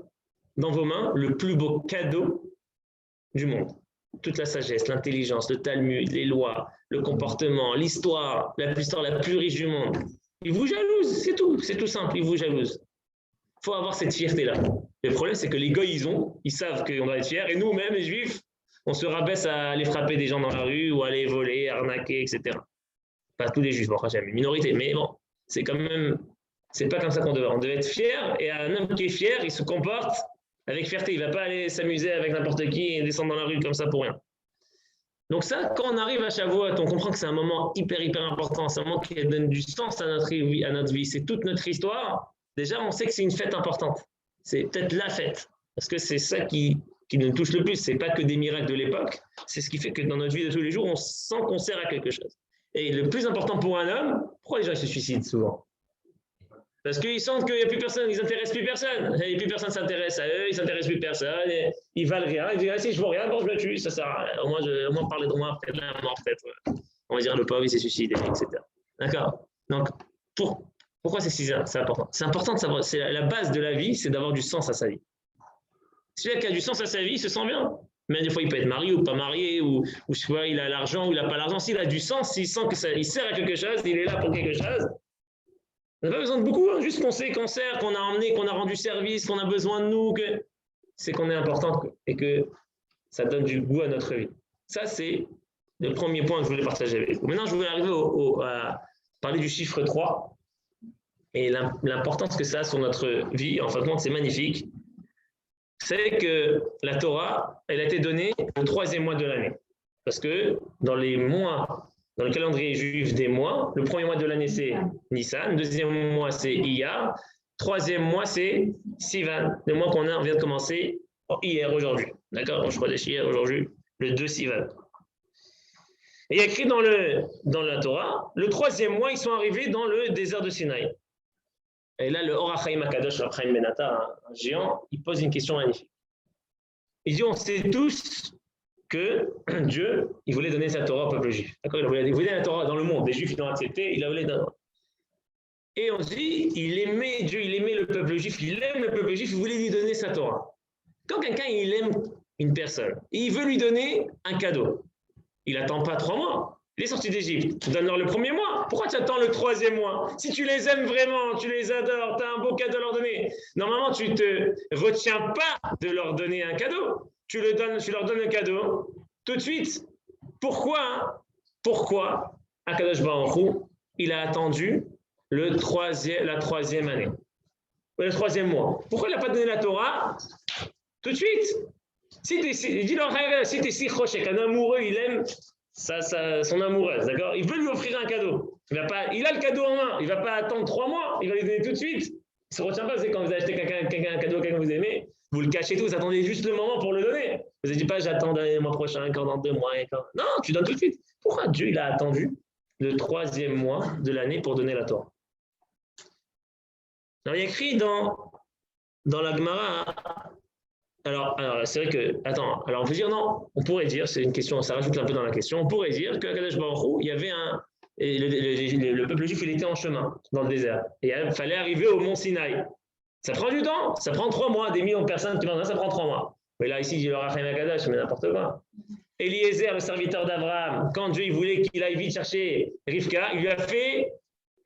Speaker 1: dans vos mains le plus beau cadeau du monde. Toute la sagesse, l'intelligence, le Talmud, les lois, le comportement, l'histoire la plus riche du monde. Il vous jalouse, c'est tout simple, il vous jalouse. Il faut avoir cette fierté-là. Le problème, c'est que les goïs, ils savent qu'on doit être fiers, et nous-mêmes, les Juifs, on se rabaisse à aller frapper des gens dans la rue, ou aller voler, arnaquer, etc. Pas tous les Juifs, bon, jamais, minorité, mais bon, c'est quand même, c'est pas comme ça qu'on devait. On devait être fier, et un homme qui est fier, il se comporte avec fierté. Il ne va pas aller s'amuser avec n'importe qui et descendre dans la rue comme ça pour rien. Donc ça, quand on arrive à Shavuot, on comprend que c'est un moment hyper important. C'est un moment qui donne du sens à notre vie. C'est toute notre histoire. Déjà, on sait que c'est une fête importante. C'est peut-être la fête. Parce que c'est ça qui nous touche le plus. Ce n'est pas que des miracles de l'époque. C'est ce qui fait que dans notre vie de tous les jours, on sent qu'on sert à quelque chose. Et le plus important pour un homme, pourquoi les gens se suicident souvent? Parce qu'ils sentent qu'il n'y a plus personne, ils n'intéressent plus personne. Et plus personne s'intéresse à eux, ils ne s'intéressent plus personne, et ils valent rien. Ils disent, ah, si je ne vaux rien, bon, je me tue, ça sert à rien. Au moins parler de moi, peut-être la mort, peut-être. On va dire, le pauvre, il s'est suicidé, etc. D'accord? Donc, pourquoi c'est important? C'est important de savoir, c'est la base de la vie, c'est d'avoir du sens à sa vie. Celui qui a du sens à sa vie, il se sent bien. Mais des fois, il peut être marié ou pas marié, ou je sais pas, il a l'argent ou il n'a pas l'argent. S'il a du sens, s'il sent qu'il sert à quelque chose, il est là pour quelque chose. On n'a pas besoin de beaucoup, hein, juste qu'on sait qu'on sert, qu'on a emmené, qu'on a rendu service, qu'on a besoin de nous, c'est qu'on est important et que ça donne du goût à notre vie. Ça, c'est le premier point que je voulais partager avec vous. Maintenant, je voulais arriver à parler du chiffre 3 et l'importance que ça a sur notre vie. En fin de compte, c'est magnifique. C'est que la Torah, elle a été donnée au 3e mois de l'année. Parce que dans les mois, dans le calendrier juif des mois, le premier mois de l'année, c'est Nissan, le 2e mois, c'est Iyar, 3e mois, c'est Sivan, le mois qu'on vient de commencer hier, aujourd'hui. D'accord? Je crois que c'est hier, aujourd'hui, le 2 Sivan. Et il y a écrit dans la Torah, le 3e mois, ils sont arrivés dans le désert de Sinaï. Et là, le Or HaChaim HaKadosh, Chaim Ben Atta, un géant, il pose une question magnifique. Il dit, on sait tous que Dieu, il voulait donner sa Torah au peuple juif. D'accord, il voulait donner la Torah dans le monde. Les Juifs, ils l'ont accepté, il la voulait donner. Et on dit, il aimait Dieu, il aimait le peuple juif, il aime le peuple juif, il voulait lui donner sa Torah. Quand quelqu'un, il aime une personne, et il veut lui donner un cadeau, il n'attend pas 3 mois. Il est sorti d'Égypte, donne-leur le premier mois. Pourquoi tu attends le 3e mois? Si tu les aimes vraiment, tu les adores, tu as un beau cadeau à leur donner. Normalement, tu ne te retiens pas de leur donner un cadeau. Tu leur donnes un cadeau tout de suite. Pourquoi Akadosh Baruch Hu, il a attendu la 3e année, le 3e mois? Pourquoi il n'a pas donné la Torah tout de suite? Dis-leur, si tu es si roché qu'un amoureux, il aime son amoureuse, d'accord? Il veut lui offrir un cadeau. Il a le cadeau en main, il ne va pas attendre 3 mois, il va lui donner tout de suite. Il ne se retient pas, c'est quand vous achetez un cadeau à quelqu'un que vous aimez, vous le cachez tout, vous attendez juste le moment pour le donner. Vous ne dites pas, j'attends le mois prochain, encore dans 2 mois. Non, tu donnes tout de suite. Pourquoi Dieu il a attendu le 3e mois de l'année pour donner la Torah? Alors, il y a écrit dans la Gemara. Alors c'est vrai que, alors on peut dire non, on pourrait dire, c'est une question, ça rajoute un peu dans la question, on pourrait dire qu'à Kadesh Baruch Hu, il y avait le peuple juif, il était en chemin dans le désert, et il fallait arriver au mont Sinaï. Ça prend du temps, ça prend 3 mois, des millions de personnes qui vont ça prend 3 mois. Mais là, ici, il dit le Rachem Akadosh, mais n'importe quoi. Eliezer, le serviteur d'Abraham, quand Dieu il voulait qu'il aille vite chercher Rivka, il lui a fait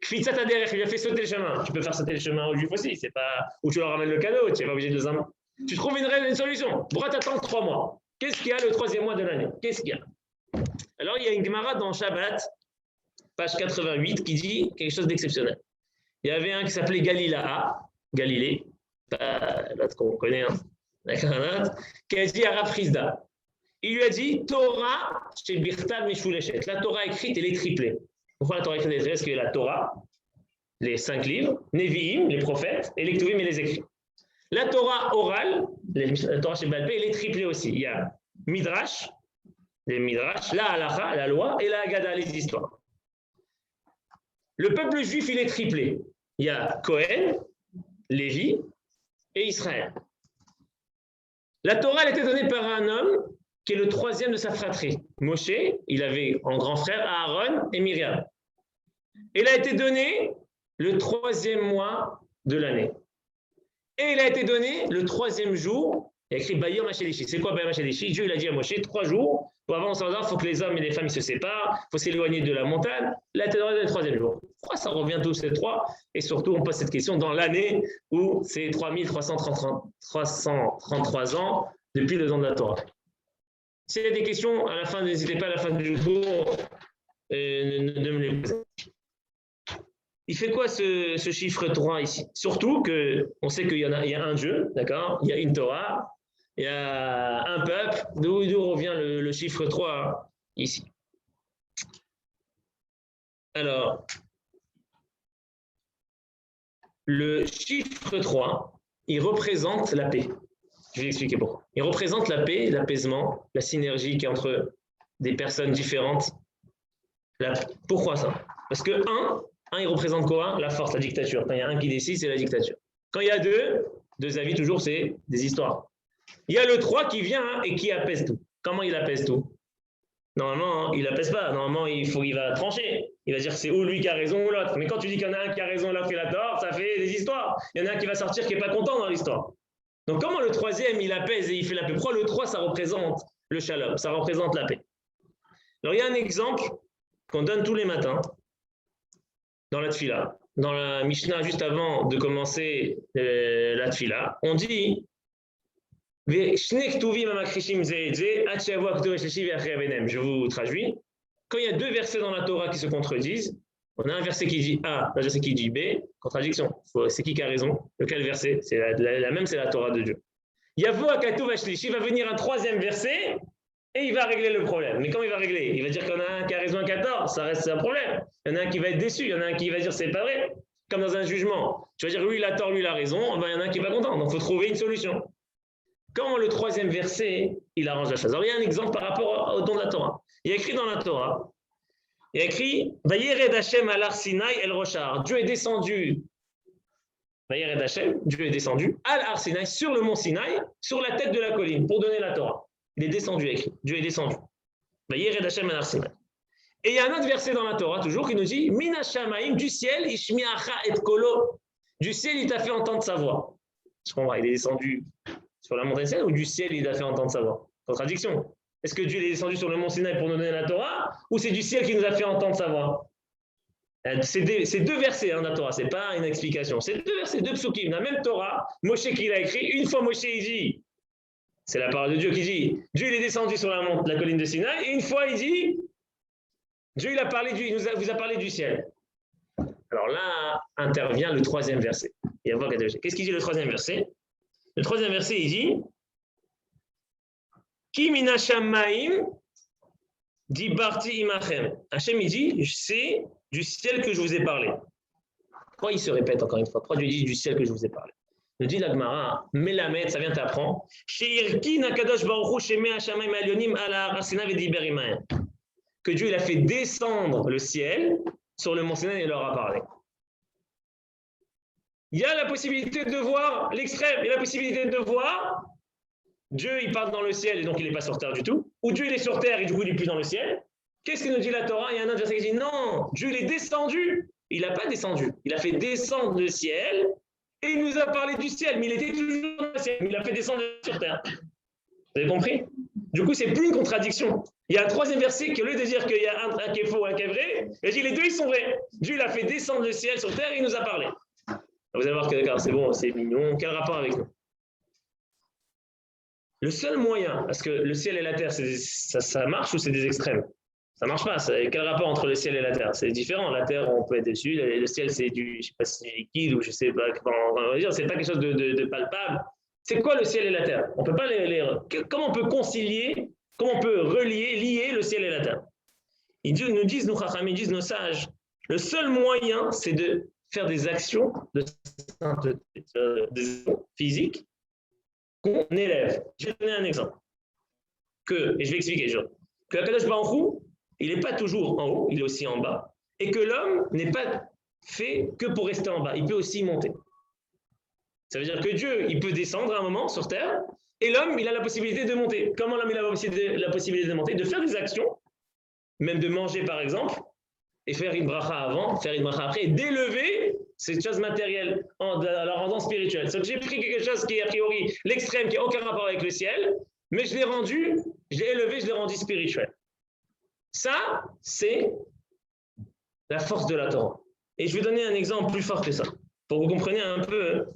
Speaker 1: Kfitzat Haderech, il lui a fait sauter le chemin. Tu peux faire sauter le chemin aux Juifs aussi, c'est pas où tu leur ramènes le cadeau, tu n'es pas obligé de les amener. Tu trouves une solution. Pourquoi t'attends 3 mois? Qu'est-ce qu'il y a le 3e mois de l'année? Qu'est-ce qu'il y a? Alors, il y a une Gemara dans Shabbat, page 88, qui dit quelque chose d'exceptionnel. Il y avait un qui s'appelait Galilée, l'autre qu'on connaît, hein, qui a dit à Rav Chizda. Il lui a dit Torah chez Birtav Meshuleshet. La Torah écrite, elle est triplée. Pourquoi la Torah écrite est triplée? Parce que la Torah, les 5 livres, Nevi'im, les prophètes, et les Ktuvim et les écrits. La Torah orale, la Torah chez Baal Pé, elle est triplée aussi. Il y a Midrash, les Midrash, la Halacha, la loi, et la Haggadah, les histoires. Le peuple juif, il est triplé. Il y a Cohen, Lévi et Israël. La Torah, elle était donnée par un homme qui est le 3e de sa fratrie. Moshe, il avait en grand frère Aaron et Myriam. Elle a été donnée le 3e mois de l'année. Et il a été donné le 3e jour. Il y a écrit Bayom HaShelishi. C'est quoi Bayom HaShelishi? Dieu il a dit à Moshe 3 jours. Pour avant, il faut que les hommes et les femmes ils se séparent. Il faut s'éloigner de la montagne. Là, tu le 3e jour. Pourquoi ça revient tous ces 3? Et surtout, on pose cette question dans l'année où c'est 3333 ans depuis le temps de la Torah. S'il y a des questions, à la fin, n'hésitez pas à la fin du jour de me les poser. Il fait quoi ce chiffre 3 ici? Surtout qu'on sait qu'il y a un Dieu, d'accord? Il y a une Torah, il y a un peuple. D'où revient le chiffre 3 ici? Alors, le chiffre 3, il représente la paix. Je vais expliquer pourquoi. Il représente la paix, l'apaisement, la synergie qui est entre des personnes différentes. Pourquoi ça? Parce que un, il représente quoi? La force, la dictature. Quand il y a un qui décide, c'est la dictature. Quand il y a deux avis, toujours, c'est des histoires. Il y a le 3 qui vient et qui apaise tout. Comment il apaise tout? Normalement, il n'apaise pas. Normalement, il va trancher. Il va dire c'est ou lui qui a raison ou l'autre. Mais quand tu dis qu'il y en a un qui a raison et l'autre qui a tort, ça fait des histoires. Il y en a un qui va sortir qui n'est pas content dans l'histoire. Donc comment le 3e, il apaise et il fait la paix? Pourquoi le 3, ça représente le shalom, ça représente la paix? Alors il y a un exemple qu'on donne tous les matins dans la tfila. Dans la Mishnah, juste avant de commencer la tfila, on dit je vous traduis. Quand il y a 2 versets dans la Torah qui se contredisent, on a un verset qui dit A, un verset qui dit B, contradiction. C'est qui a raison? Lequel verset? C'est la même, c'est la Torah de Dieu. Yavo Akatou Vashlishi va venir un 3e verset et il va régler le problème. Mais comment il va régler? Il va dire qu'il y en a un qui a raison à 14, ça reste un problème. Il y en a un qui va être déçu, il y en a un qui va dire c'est pas vrai. Comme dans un jugement. Tu vas dire lui il a tort, lui il a raison, ben, il y en a un qui n'est pas content. Donc il faut trouver une solution. Comment le 3e verset, il arrange la chose? Alors il y a un exemple par rapport au don de la Torah. Il y a écrit dans la Torah, il y a écrit Vayered Hashem al Arsinaï el Roshar. Dieu est descendu. Vayered Hashem, Dieu est descendu al Arsinaï sur le mont Sinaï, sur la tête de la colline pour donner la Torah. Il est descendu, écrit. Dieu est descendu. Vayered Hashem al Har Sinaï. Et il y a un autre verset dans la Torah, toujours, qui nous dit Mina Shamaim, du ciel, Ishmiacha et Kolo. Du ciel, il t'a fait entendre sa voix. Je comprends, il est descendu sur la montagne Sinaï ou du ciel, il t'a fait entendre sa voix? Contradiction. Est-ce que Dieu est descendu sur le mont Sinaï pour nous donner la Torah ou c'est du ciel qui nous a fait entendre sa voix? C'est deux versets dans la Torah, ce n'est pas une explication. C'est deux versets, deux psukim. La même Torah, Moshe qui l'a écrit, une fois Moshe il dit, c'est la parole de Dieu qui dit, Dieu il est descendu sur la colline de Sinaï, et une fois il dit, Dieu il vous a parlé du ciel. Alors là intervient le troisième verset. Qu'est-ce qu'il dit le troisième verset? Le troisième verset il dit, Ki mina shammaim dibarti imachem. Hachem il dit, c'est du ciel que je vous ai parlé. Pourquoi il se répète encore une fois? Pourquoi Dieu dit du ciel que je vous ai parlé? Il dit la Gemara, Melamed, ça vient t'apprendre. Que Dieu il a fait descendre le ciel sur le mont Sinaï et leur a parlé. Il y a la possibilité de voir l'extrême, il y a la possibilité de voir Dieu il part dans le ciel et donc il n'est pas sur terre du tout, ou Dieu il est sur terre et du coup il n'est plus dans le ciel. Qu'est-ce que nous dit la Torah? Il y a un autre verset qui dit non, Dieu il est descendu. Il n'a pas descendu, il a fait descendre le ciel et il nous a parlé du ciel, mais il était toujours dans le ciel, mais il a fait descendre sur terre. Vous avez compris? Du coup, c'est plus une contradiction. Il y a un troisième verset qui, au lieu de dire qu'il y a un qui est faux, un qui est vrai, il dit les deux ils sont vrais. Dieu il a fait descendre le ciel sur terre et il nous a parlé. Vous allez voir que d'accord, c'est bon, c'est mignon. Quel rapport avec nous? Le seul moyen, parce que le ciel et la terre, ça marche ou c'est des extrêmes? Ça marche pas. Quel rapport entre le ciel et la terre? C'est différent. La terre, on peut être dessus. Le ciel, c'est du, je sais pas si c'est liquide ou je sais pas comment on va dire. C'est pas quelque chose de palpable. C'est quoi le ciel et la terre? On peut pas comment on peut concilier, comment on peut lier le ciel et la terre? Ils nous disent, nos chacham, ils disent, nos sages, le seul moyen, c'est de faire des actions physiques qu'on élève. Je vais donner un exemple. Et je vais expliquer. Que Akadosh Baruch Hu, il n'est pas toujours en haut, il est aussi en bas, et que l'homme n'est pas fait que pour rester en bas, il peut aussi monter. Ça veut dire que Dieu, il peut descendre à un moment sur terre, et l'homme, il a la possibilité de monter. Comment l'homme, il a la possibilité de monter? De faire des actions, même de manger par exemple, et faire une bracha avant, faire une bracha après, et d'élever cette chose matérielle en la rendant spirituelle. Donc j'ai pris quelque chose qui est a priori l'extrême, qui n'a aucun rapport avec le ciel, mais je l'ai élevé, je l'ai rendu spirituel. Ça, c'est la force de la Torah. Et je vais donner un exemple plus fort que ça, pour que vous compreniez un peu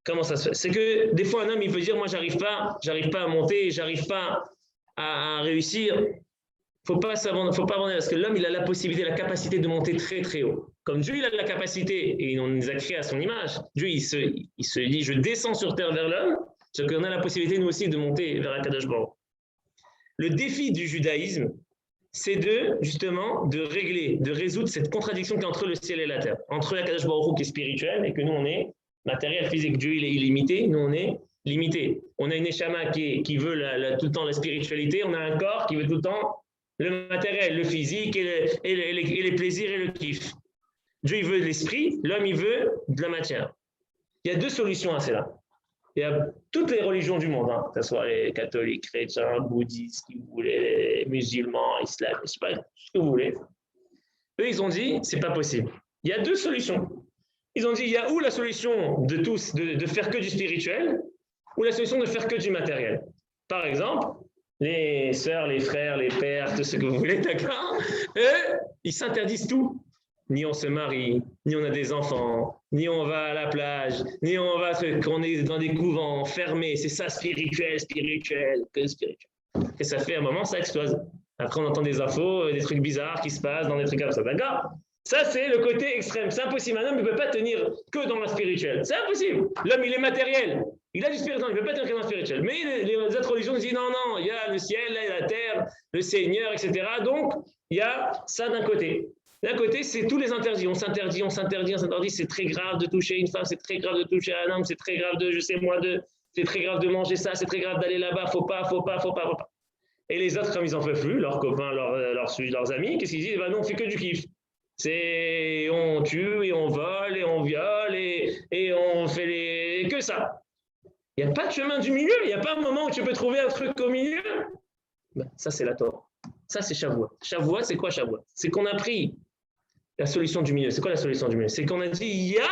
Speaker 1: comment ça se fait. C'est que des fois, un homme, il peut dire, moi, j'arrive pas à monter, j'arrive pas à réussir. Faut pas abandonner, parce que l'homme, il a la possibilité, la capacité de monter très, très haut. Comme Dieu, il a la capacité, et on nous a créés à son image, Dieu, il se dit, je descends sur terre vers l'homme, c'est qu'on a la possibilité, nous aussi, de monter vers Akadosh Baruch. Le défi du judaïsme, c'est justement de résoudre cette contradiction qui est entre le ciel et la terre, entre Akadosh Baruch Hu qui est spirituel et que nous on est matériel, physique. Dieu il est illimité, nous on est limité. On a une neshama qui veut tout le temps la spiritualité, on a un corps qui veut tout le temps le matériel, le physique et les plaisirs et le kiff. Dieu il veut l'esprit, l'homme il veut de la matière. Il y a deux solutions à cela. Il y a toutes les religions du monde, que ce soit les catholiques, chrétiens, bouddhistes, qui vous voulez, les musulmans, islamistes, je sais pas, ce que vous voulez. Eux, ils ont dit, c'est pas possible. Il y a deux solutions. Ils ont dit, il y a ou la solution de tous, de faire que du spirituel, ou la solution de faire que du matériel. Par exemple, les sœurs, les frères, les pères, tout ce que vous voulez, d'accord? Eux, ils s'interdisent tout. Ni on se marie, ni on a des enfants, ni on va à la plage, ni on est dans des couvents fermés. C'est ça, spirituel, que spirituel. Et ça fait un moment, ça explose. Après, on entend des infos, des trucs bizarres qui se passent dans des trucs comme ça. D'accord? Ça, c'est le côté extrême. C'est impossible. Un homme ne peut pas tenir que dans le spirituel. C'est impossible. L'homme, il est matériel. Il a du spirituel, il ne peut pas tenir que dans le spirituel. Mais les autres religions disent non, il y a le ciel, là, il y a la terre, le Seigneur, etc. Donc, il y a ça d'un côté. D'un côté, c'est tous les interdits. On s'interdit. C'est très grave de toucher une femme, c'est très grave de toucher un homme, c'est très grave c'est très grave de manger ça, c'est très grave d'aller là-bas, faut pas. Et les autres, comme ils en peuvent plus, leurs copains, leurs amis, qu'est-ce qu'ils disent? Ben non, on fait que du kiff. On tue, et on vole, et on viole, et on fait que ça. Il n'y a pas de chemin du milieu. Il n'y a pas un moment où tu peux trouver un truc au milieu. Ben, ça, c'est la Torah. Ça, c'est Shavuot. Shavuot, c'est quoi Shavuot? C'est qu'on a pris la solution du milieu. C'est quoi la solution du milieu? C'est qu'on a dit, il y a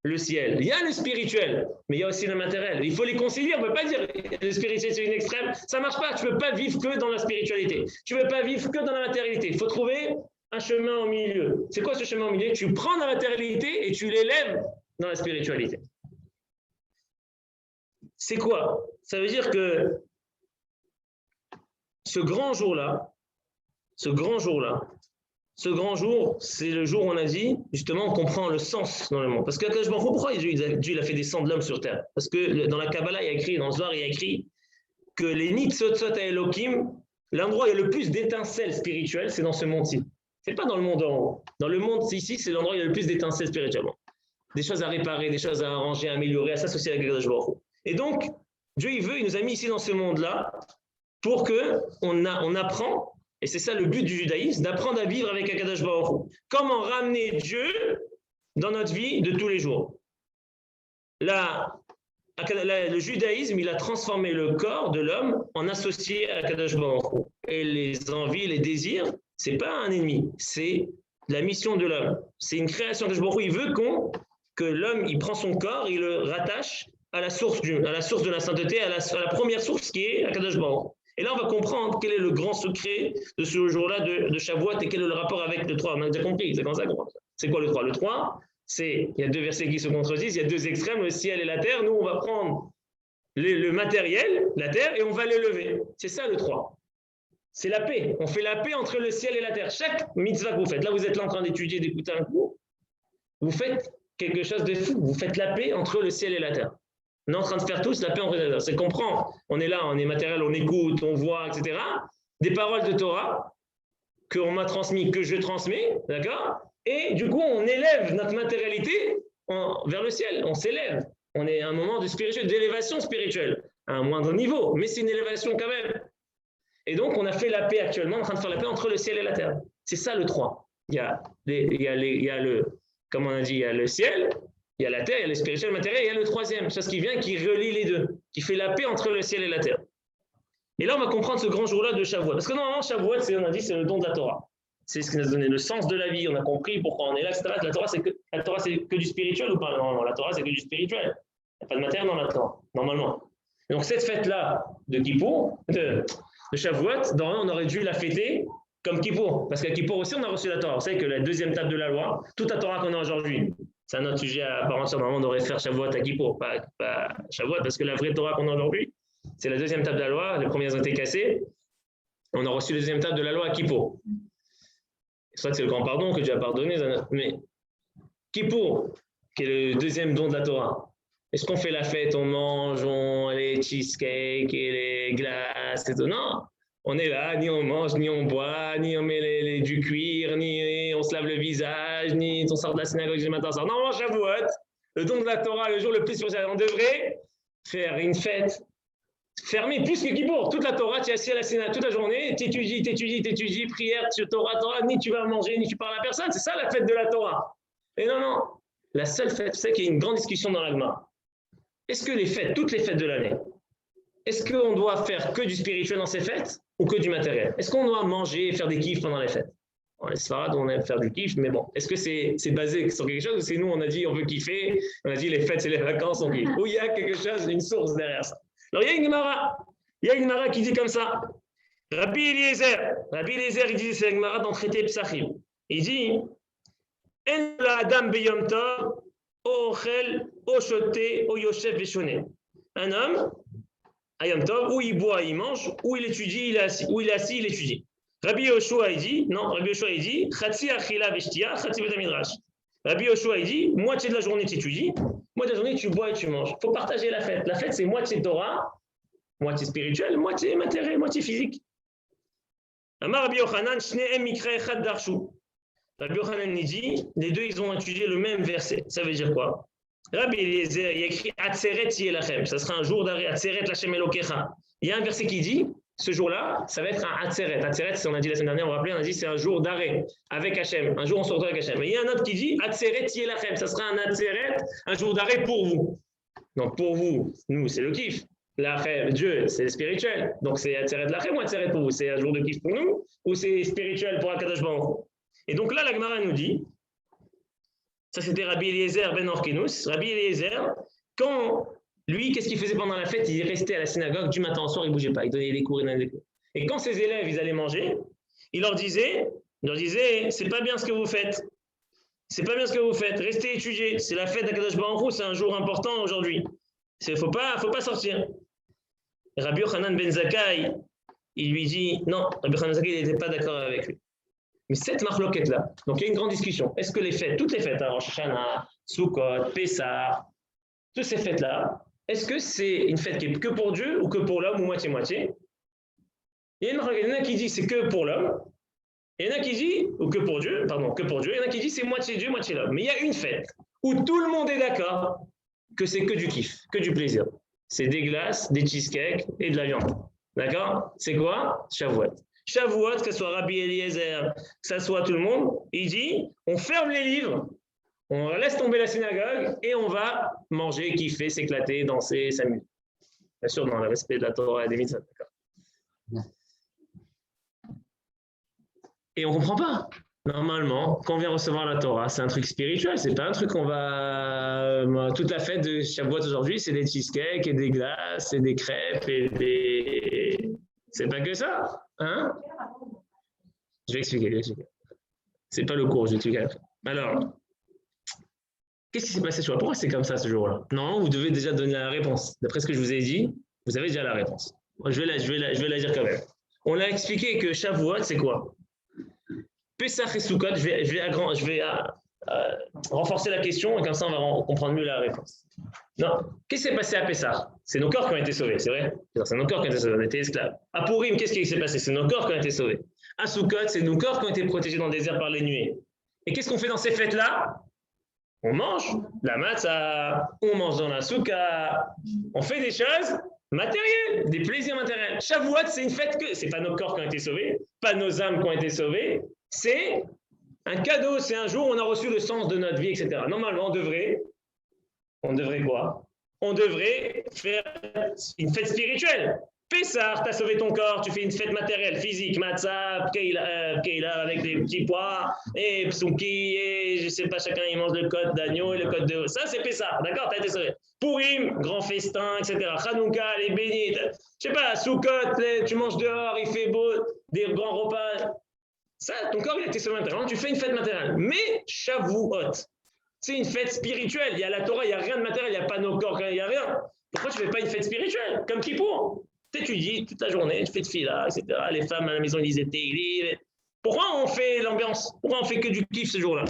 Speaker 1: le ciel, il y a le spirituel, mais il y a aussi le matériel. Il faut les concilier. On ne peut pas dire le spirituel, c'est une extrême. Ça ne marche pas. Tu ne peux pas vivre que dans la spiritualité. Tu ne peux pas vivre que dans la matérialité. Il faut trouver un chemin au milieu. C'est quoi ce chemin au milieu? Tu prends la matérialité et tu l'élèves dans la spiritualité. C'est quoi? Ça veut dire que ce grand jour-là, c'est le jour où on a dit, justement, on comprend le sens dans le monde. Parce que je m'en fous, pourquoi Dieu a fait descendre l'homme sur terre? Parce que dans la Kabbalah, il y a écrit, dans le Zohar, il y a écrit que les Nitzotzot à Elohim, l'endroit où il y a le plus d'étincelles spirituelles, c'est dans ce monde-ci. C'est pas dans le monde en haut. Dans le monde ici, c'est l'endroit où il y a le plus d'étincelles spirituellement. Des choses à réparer, des choses à arranger, à améliorer, à s'associer avec Akadosh Baruch Hu. Et donc, Dieu, il nous a mis ici dans ce monde-là pour qu'on apprend, et c'est ça le but du judaïsme, d'apprendre à vivre avec Akadosh Baruch Hu. Comment ramener Dieu dans notre vie de tous les jours. Le judaïsme, il a transformé le corps de l'homme en associé à Akadosh Baruch Hu. Et les envies, les désirs, c'est pas un ennemi, c'est la mission de l'homme. C'est une création de Akadosh Baruch Hu. Il veut que l'homme, il prend son corps, il le rattache à la source de la sainteté, à la première source qui est Akadosh Baruch Hu. Et là, on va comprendre quel est le grand secret de ce jour-là de Shavuot et quel est le rapport avec le 3. On a déjà compris, c'est comme ça qu'on comprend. C'est quoi le 3? Le 3, il y a deux versets qui se contredisent, il y a deux extrêmes, le ciel et la terre. Nous, on va prendre le matériel, la terre, et on va l'élever. C'est ça le 3. C'est la paix. On fait la paix entre le ciel et la terre. Chaque mitzvah que vous faites, là, vous êtes là en train d'étudier, d'écouter un cours, vous faites quelque chose de fou. Vous faites la paix entre le ciel et la terre. On est en train de faire tous la paix entre les deux. C'est comprendre. On est là, on est matériel, on écoute, on voit, etc. Des paroles de Torah qu'on m'a transmis, que je transmets, d'accord? Et du coup, on élève notre matérialité vers le ciel. On s'élève. On est à un moment d'élévation spirituelle, à un moindre niveau, mais c'est une élévation quand même. Et donc, on a fait la paix actuellement, on est en train de faire la paix entre le ciel et la terre. C'est ça le 3. Il y a le, comme on a dit, il y a le ciel. Il y a la terre, il y a le spirituel, le matériel, il y a le troisième, chose qui vient, qui relie les deux, qui fait la paix entre le ciel et la terre. Et là, on va comprendre ce grand jour-là de Shavuot. Parce que normalement, Shavuot, on a dit, c'est le don de la Torah. C'est ce qui nous a donné le sens de la vie. On a compris pourquoi on est là, etc. La Torah, c'est que du spirituel ou pas? Non, la Torah, c'est que du spirituel. Il n'y a pas de matière dans la Torah, normalement. Et donc, cette fête-là de Kippour, de Shavuot, normalement, on aurait dû la fêter comme Kippour. Parce qu'à Kippour aussi, on a reçu la Torah. Vous savez que la deuxième table de la loi, toute la Torah qu'on a aujourd'hui, c'est un autre sujet à part entière. Normalement, on devrait faire Shavuot à Kippour, pas Shavuot, parce que la vraie Torah qu'on a aujourd'hui, c'est la deuxième table de la loi. Les premières ont été cassées. On a reçu la deuxième table de la loi à Kippour. C'est vrai que c'est le grand pardon que Dieu a pardonné. Mais Kippour, qui est le deuxième don de la Torah, est-ce qu'on fait la fête, on mange, les cheesecakes et les glaces et tout? Non. On est là, ni on mange, ni on boit, ni on met du cuir, ni on se lave le visage, ni on sort de la synagogue du matin. Non, on Shavuot, le don de la Torah, le jour le plus spécial. On devrait faire une fête fermée plus que Kippour. Toute la Torah, tu es assis à la synagogue toute la journée, tu étudies, prière, Torah, ni tu vas manger, ni tu parles à personne. C'est ça la fête de la Torah. Et non. La seule fête, c'est qu'il y a une grande discussion dans l'Agma. Est-ce que les fêtes, toutes les fêtes de l'année, est-ce qu'on doit faire que du spirituel dans ces fêtes ou que du matériel? Est-ce qu'on doit manger et faire des kiffs pendant les fêtes? Les Sfarades, on aime faire du kiff, mais bon, est-ce que c'est basé sur quelque chose ou c'est nous, on a dit on veut kiffer, on a dit les fêtes, c'est les vacances, on kiffe? Ou il y a quelque chose, une source derrière ça? Alors il y a une Gemara qui dit comme ça. Rabbi Eliezer, il dit, c'est la Gemara dans le traité Psachim. Il dit En la Adam beyom tov, o ochel, o shote, o yoshev veshone. Un homme, à Yom Tov, où il boit, il mange, où il étudie, il est assis, où il est assis, il étudie. Rabbi Yoshua, il dit, Chatzi achila veshtia, Chatzi bet midrash. Rabbi Yoshua, il dit, moitié de la journée tu étudies, moitié de la journée tu bois et tu manges. Il faut partager la fête. La fête, c'est moitié Torah, moitié spirituelle, moitié matériel, moitié physique. Amar Rabbi Yochanan, shneem mikra echad darshu. Rabbi Yochanan, il dit, les deux, ils ont étudié le même verset. Ça veut dire quoi? Rabbi Eliezer, il écrit Atzeret Yelachem, ça sera un jour d'arrêt, Atzeret Lachem Elokecha. Il y a un verset qui dit, ce jour-là, ça va être un Atzeret. Atzeret, on a dit la semaine dernière, on rappelait, on a dit c'est un jour d'arrêt avec Hachem. Un jour on se retrouve avec Hachem. Mais il y a un autre qui dit Atzeret Yelachem, ça sera un Atzeret, un jour d'arrêt pour vous. Donc pour vous, nous, c'est le kiff. Dieu, c'est le spirituel. Donc c'est Atzeret Lachem ou Atzeret pour vous? C'est un jour de kiff pour nous ou c'est spirituel pour Akadosh Baruch Hu? Et donc là, la Gemara nous dit, ça c'était Rabbi Eliezer ben Orkenus. Rabbi Eliezer, quand lui, qu'est-ce qu'il faisait pendant la fête? Il restait à la synagogue du matin au soir, il ne bougeait pas, il donnait des cours, il donnait des cours. Et quand ses élèves, ils allaient manger, il leur disait, c'est pas bien ce que vous faites. C'est pas bien ce que vous faites. Restez étudier. C'est la fête d'Akadosh Baruch Hu, c'est un jour important aujourd'hui. Il ne faut pas sortir. Rabbi Yochanan ben Zakkai, il lui dit, non, Rabbi Yochanan ben Zakkai, il n'était pas d'accord avec lui. Mais cette marloquette-là, donc il y a une grande discussion. Est-ce que les fêtes, toutes les fêtes, Rosh Hashanah, Sukkot, Pessah, toutes ces fêtes-là, est-ce que c'est une fête qui est que pour Dieu ou que pour l'homme ou moitié-moitié? Il y en a qui dit c'est que pour l'homme, il y en a qui dit, ou que pour Dieu, pardon, que pour Dieu, il y en a qui dit c'est moitié Dieu, moitié l'homme. Mais il y a une fête où tout le monde est d'accord que c'est que du kiff, que du plaisir. C'est des glaces, des cheesecakes et de la viande. D'accord? C'est quoi? Shavuot. Shavuot, que ce soit Rabbi Eliezer, que ce soit tout le monde, il dit, on ferme les livres, on laisse tomber la synagogue et on va manger, kiffer, s'éclater, danser, s'amuser. Bien sûr, dans le respect de la Torah et des mitzvot, d'accord? Et on ne comprend pas. Normalement, quand on vient recevoir la Torah, c'est un truc spirituel, c'est pas un truc qu'on va... toute la fête de Shavuot aujourd'hui, c'est des cheesecakes et des glaces et des crêpes et des... C'est pas que ça, hein? Je vais expliquer. C'est pas le cours, je vais expliquer après. Alors, qu'est-ce qui s'est passé sur la... Pourquoi c'est comme ça ce jour-là? Non, vous devez déjà donner la réponse. D'après ce que je vous ai dit, vous avez déjà la réponse. Je vais la dire quand même. On a expliqué que Shavuot, c'est quoi? Pesach et Sukkot, je vais renforcer la question et comme ça on va comprendre mieux la réponse. Non, qu'est-ce qui s'est passé à Pesach? C'est nos corps qui ont été sauvés, c'est vrai? C'est nos corps qui ont été sauvés, on était esclaves. À Purim, qu'est-ce qui s'est passé? C'est nos corps qui ont été sauvés. À Sukkot, c'est nos corps qui ont été protégés dans le désert par les nuées. Et qu'est-ce qu'on fait dans ces fêtes-là? On mange la matzah, on mange dans la soukha, on fait des choses matérielles, des plaisirs matériels. Shavuot, c'est une fête que c'est pas nos corps qui ont été sauvés, pas nos âmes qui ont été sauvées. C'est un cadeau, c'est un jour où on a reçu le sens de notre vie, etc. Normalement, on devrait quoi? On devrait faire une fête spirituelle. Pessah, tu as sauvé ton corps, tu fais une fête matérielle, physique, matzah, keila avec des petits pois, et psouki, et je sais pas, chacun il mange le côte d'agneau et le côte de... Ça, c'est Pessah, d'accord? Tu as été sauvé. Purim, grand festin, etc. Hanouka, les bénis, je sais pas, Sukkot, tu manges dehors, il fait beau, des grands repas. Ça, ton corps, il a été sauvé matériellement, tu fais une fête matérielle. Mais Shavuot, c'est une fête spirituelle. Il y a la Torah, il n'y a rien de matériel, il n'y a pas nos corps, il n'y a rien. Pourquoi tu ne fais pas une fête spirituelle, comme Kippour? Tu étudies toute la journée, tu fais de fila, etc. Les femmes à la maison, ils disaient Tehillim. Pourquoi on fait l'ambiance? Pourquoi on fait que du kiff ce jour-là?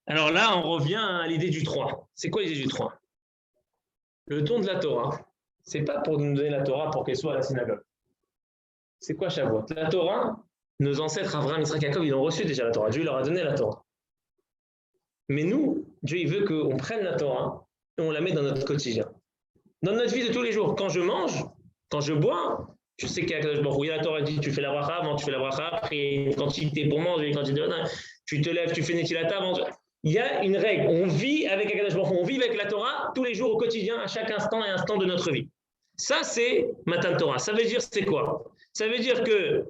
Speaker 1: Alors là, on revient à l'idée du 3. C'est quoi l'idée du 3? Le don de la Torah, ce n'est pas pour nous donner la Torah pour qu'elle soit à la synagogue. C'est quoi Shavuot? La Torah, nos ancêtres Abraham, Isaac, Jacob, ils ont reçu déjà la Torah. Dieu leur a donné la Torah. Mais nous, Dieu, il veut qu'on prenne la Torah et on la met dans notre quotidien. Dans notre vie de tous les jours, quand je mange, quand je bois, je sais qu'il y a la Torah dit tu fais la bracha avant, tu fais la bracha après, il y a une quantité pour manger, une quantité tu te lèves, tu fais Netilata avant. Il y a une règle. On vit avec Akadosh Baruch Hu, on vit avec la Torah tous les jours au quotidien, à chaque instant et instant de notre vie. Ça, c'est Matan Torah. Ça veut dire, c'est quoi? Ça veut dire que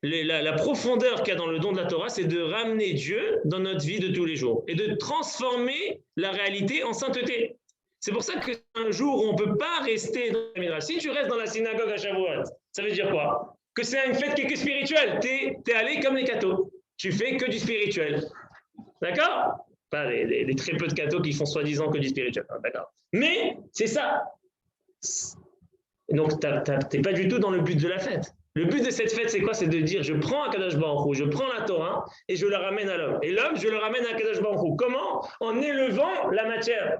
Speaker 1: la profondeur qu'il y a dans le don de la Torah, c'est de ramener Dieu dans notre vie de tous les jours et de transformer la réalité en sainteté. C'est pour ça qu'un jour, on ne peut pas rester dans la midrash. Si tu restes dans la synagogue à Shavuot, ça veut dire quoi? Que c'est une fête qui est que spirituelle. Tu es allé comme les cathos. Tu fais que du spirituel. D'accord? Pas les très peu de cathos qui font soi-disant que du spirituel. D'accord. Mais c'est ça. Donc, tu n'es pas du tout dans le but de la fête. Le but de cette fête, c'est quoi? C'est de dire, je prends Akadosh Baruch Hu, je prends la Torah et je la ramène à l'homme. Et l'homme, je le ramène à Akadosh Baruch Hu. Comment? En élevant la matière.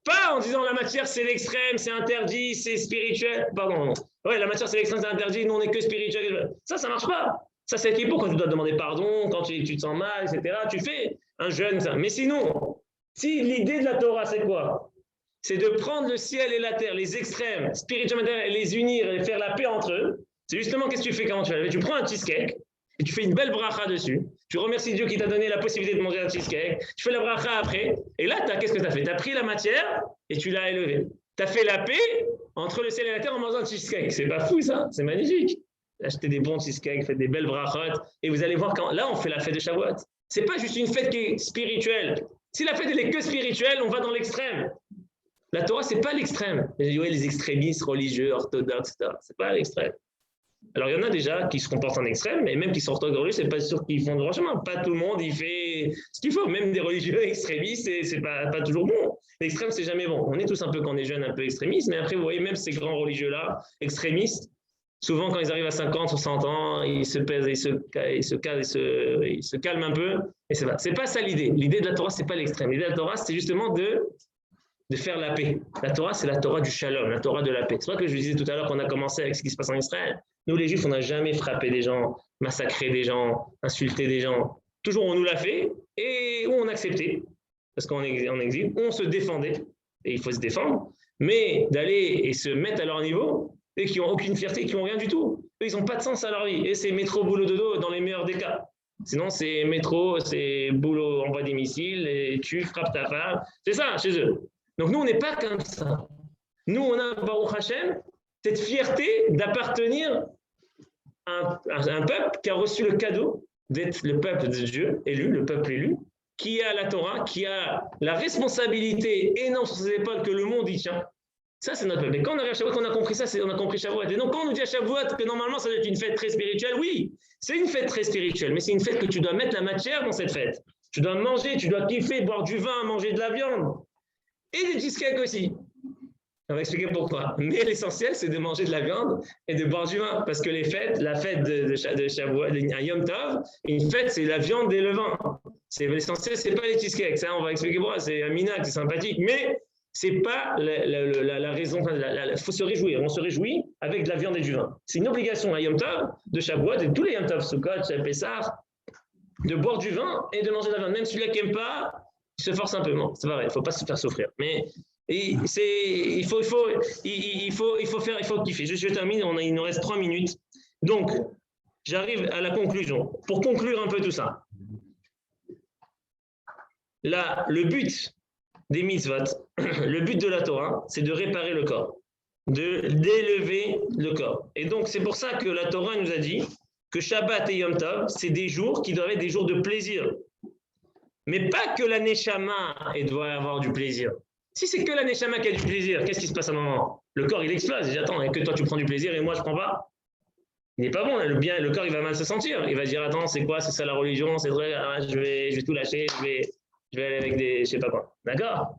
Speaker 1: Pas en disant la matière c'est l'extrême, c'est interdit, c'est spirituel. Pardon. Ouais, la matière c'est l'extrême, c'est interdit, nous on n'est que spirituel. Ça marche pas. Ça c'est équipe quand tu dois demander pardon, quand tu te sens mal, etc. Tu fais un jeûne. Ça. Mais sinon, si l'idée de la Torah c'est quoi? C'est de prendre le ciel et la terre, les extrêmes, spirituels, et les unir et faire la paix entre eux. C'est justement qu'est-ce que tu fais quand tu fais? Tu prends un cheesecake et tu fais une belle bracha dessus. Tu remercies Dieu qui t'a donné la possibilité de manger un cheesecake. Tu fais la bracha après. Et là, qu'est-ce que tu as fait? Tu as pris la matière et tu l'as élevée. Tu as fait la paix entre le ciel et la terre en mangeant un cheesecake. C'est pas fou, ça? C'est magnifique. Achetez des bons cheesecakes, faites des belles brachot. Et vous allez voir, là, on fait la fête de Shavuot. C'est pas juste une fête qui est spirituelle. Si la fête, elle est que spirituelle, on va dans l'extrême. La Torah, c'est pas l'extrême. Les extrémistes religieux, orthodoxes, etc. C'est pas l'extrême. Alors, il y en a déjà qui se comportent en extrême, et même qui sont orthodoxes, c'est pas sûr qu'ils font le droit chemin. Pas tout le monde, il fait ce qu'il faut. Même des religieux extrémistes, c'est pas toujours bon. L'extrême, c'est jamais bon. On est tous un peu, quand on est jeune, un peu extrémistes, mais après, vous voyez, même ces grands religieux-là, extrémistes, souvent, quand ils arrivent à 50, 60 ans, ils se pèsent, ils se calment un peu, et c'est pas ça l'idée. L'idée de la Torah, c'est pas l'extrême. L'idée de la Torah, c'est justement de faire la paix. La Torah, c'est la Torah du shalom, la Torah de la paix. C'est vrai que je vous disais tout à l'heure qu'on a commencé avec ce qui se passe en Israël. Nous, les Juifs, on n'a jamais frappé des gens, massacré des gens, insulté des gens. Toujours, on nous l'a fait et on acceptait, parce qu'en exil, on se défendait, et il faut se défendre, mais d'aller et se mettre à leur niveau, et qui n'ont aucune fierté, qui n'ont rien du tout. Eux, ils n'ont pas de sens à leur vie. Et c'est métro, boulot, dodo dans les meilleurs des cas. Sinon, c'est métro, c'est boulot, envoie des missiles, et tu frappes ta femme. C'est ça, chez eux. Donc nous, on n'est pas comme ça. Nous, on a, Baruch Hashem, cette fierté d'appartenir à un peuple qui a reçu le cadeau d'être le peuple de Dieu, élu, le peuple élu, qui a la Torah, qui a la responsabilité énorme sur ses épaules que le monde y tient. Ça, c'est notre peuple. Et quand on arrive à Shavuot, on a compris ça, on a compris Shavuot. Et donc, quand on nous dit à Shavuot que normalement, ça doit être une fête très spirituelle, oui, c'est une fête très spirituelle, mais c'est une fête que tu dois mettre la matière dans cette fête. Tu dois manger, tu dois kiffer, boire du vin, manger de la viande. Et des cheesecakes aussi. On va expliquer pourquoi. Mais l'essentiel, c'est de manger de la viande et de boire du vin. Parce que les fêtes, la fête de Shavuot, un Yom Tov, une fête, c'est la viande et le vin. L'essentiel, c'est pas les cheesecakes. Ça, on va expliquer pourquoi. C'est un minac, c'est sympathique. Mais c'est pas la raison. Il faut se réjouir. On se réjouit avec de la viande et du vin. C'est une obligation, un Yom Tov, de Shavuot, et tous les Yom Tov, Sukkot, Pessah, de boire du vin et de manger de la viande. Même celui-là qui n'aime pas, il se force un peu. Non, c'est pas vrai, il ne faut pas se faire souffrir. Mais il faut kiffer. Je termine, il nous reste 3 minutes. Donc, j'arrive à la conclusion. Pour conclure un peu tout ça, là, le but des mitzvot, le but de la Torah, c'est de réparer le corps, d'élever le corps. Et donc, c'est pour ça que la Torah nous a dit que Shabbat et Yom Tov, c'est des jours qui doivent être des jours de plaisir. Mais pas que la Neshama doit avoir du plaisir. Si c'est que la Neshama qui a du plaisir, qu'est-ce qui se passe à un moment? Le corps, il explose. Il dit, attends, que toi, tu prends du plaisir et moi, je ne prends pas. Il n'est pas bon. Le corps, il va mal se sentir. Il va dire, attends, c'est quoi? C'est ça la religion? C'est vrai, je vais tout lâcher. Je vais aller avec des... je sais pas quoi. D'accord?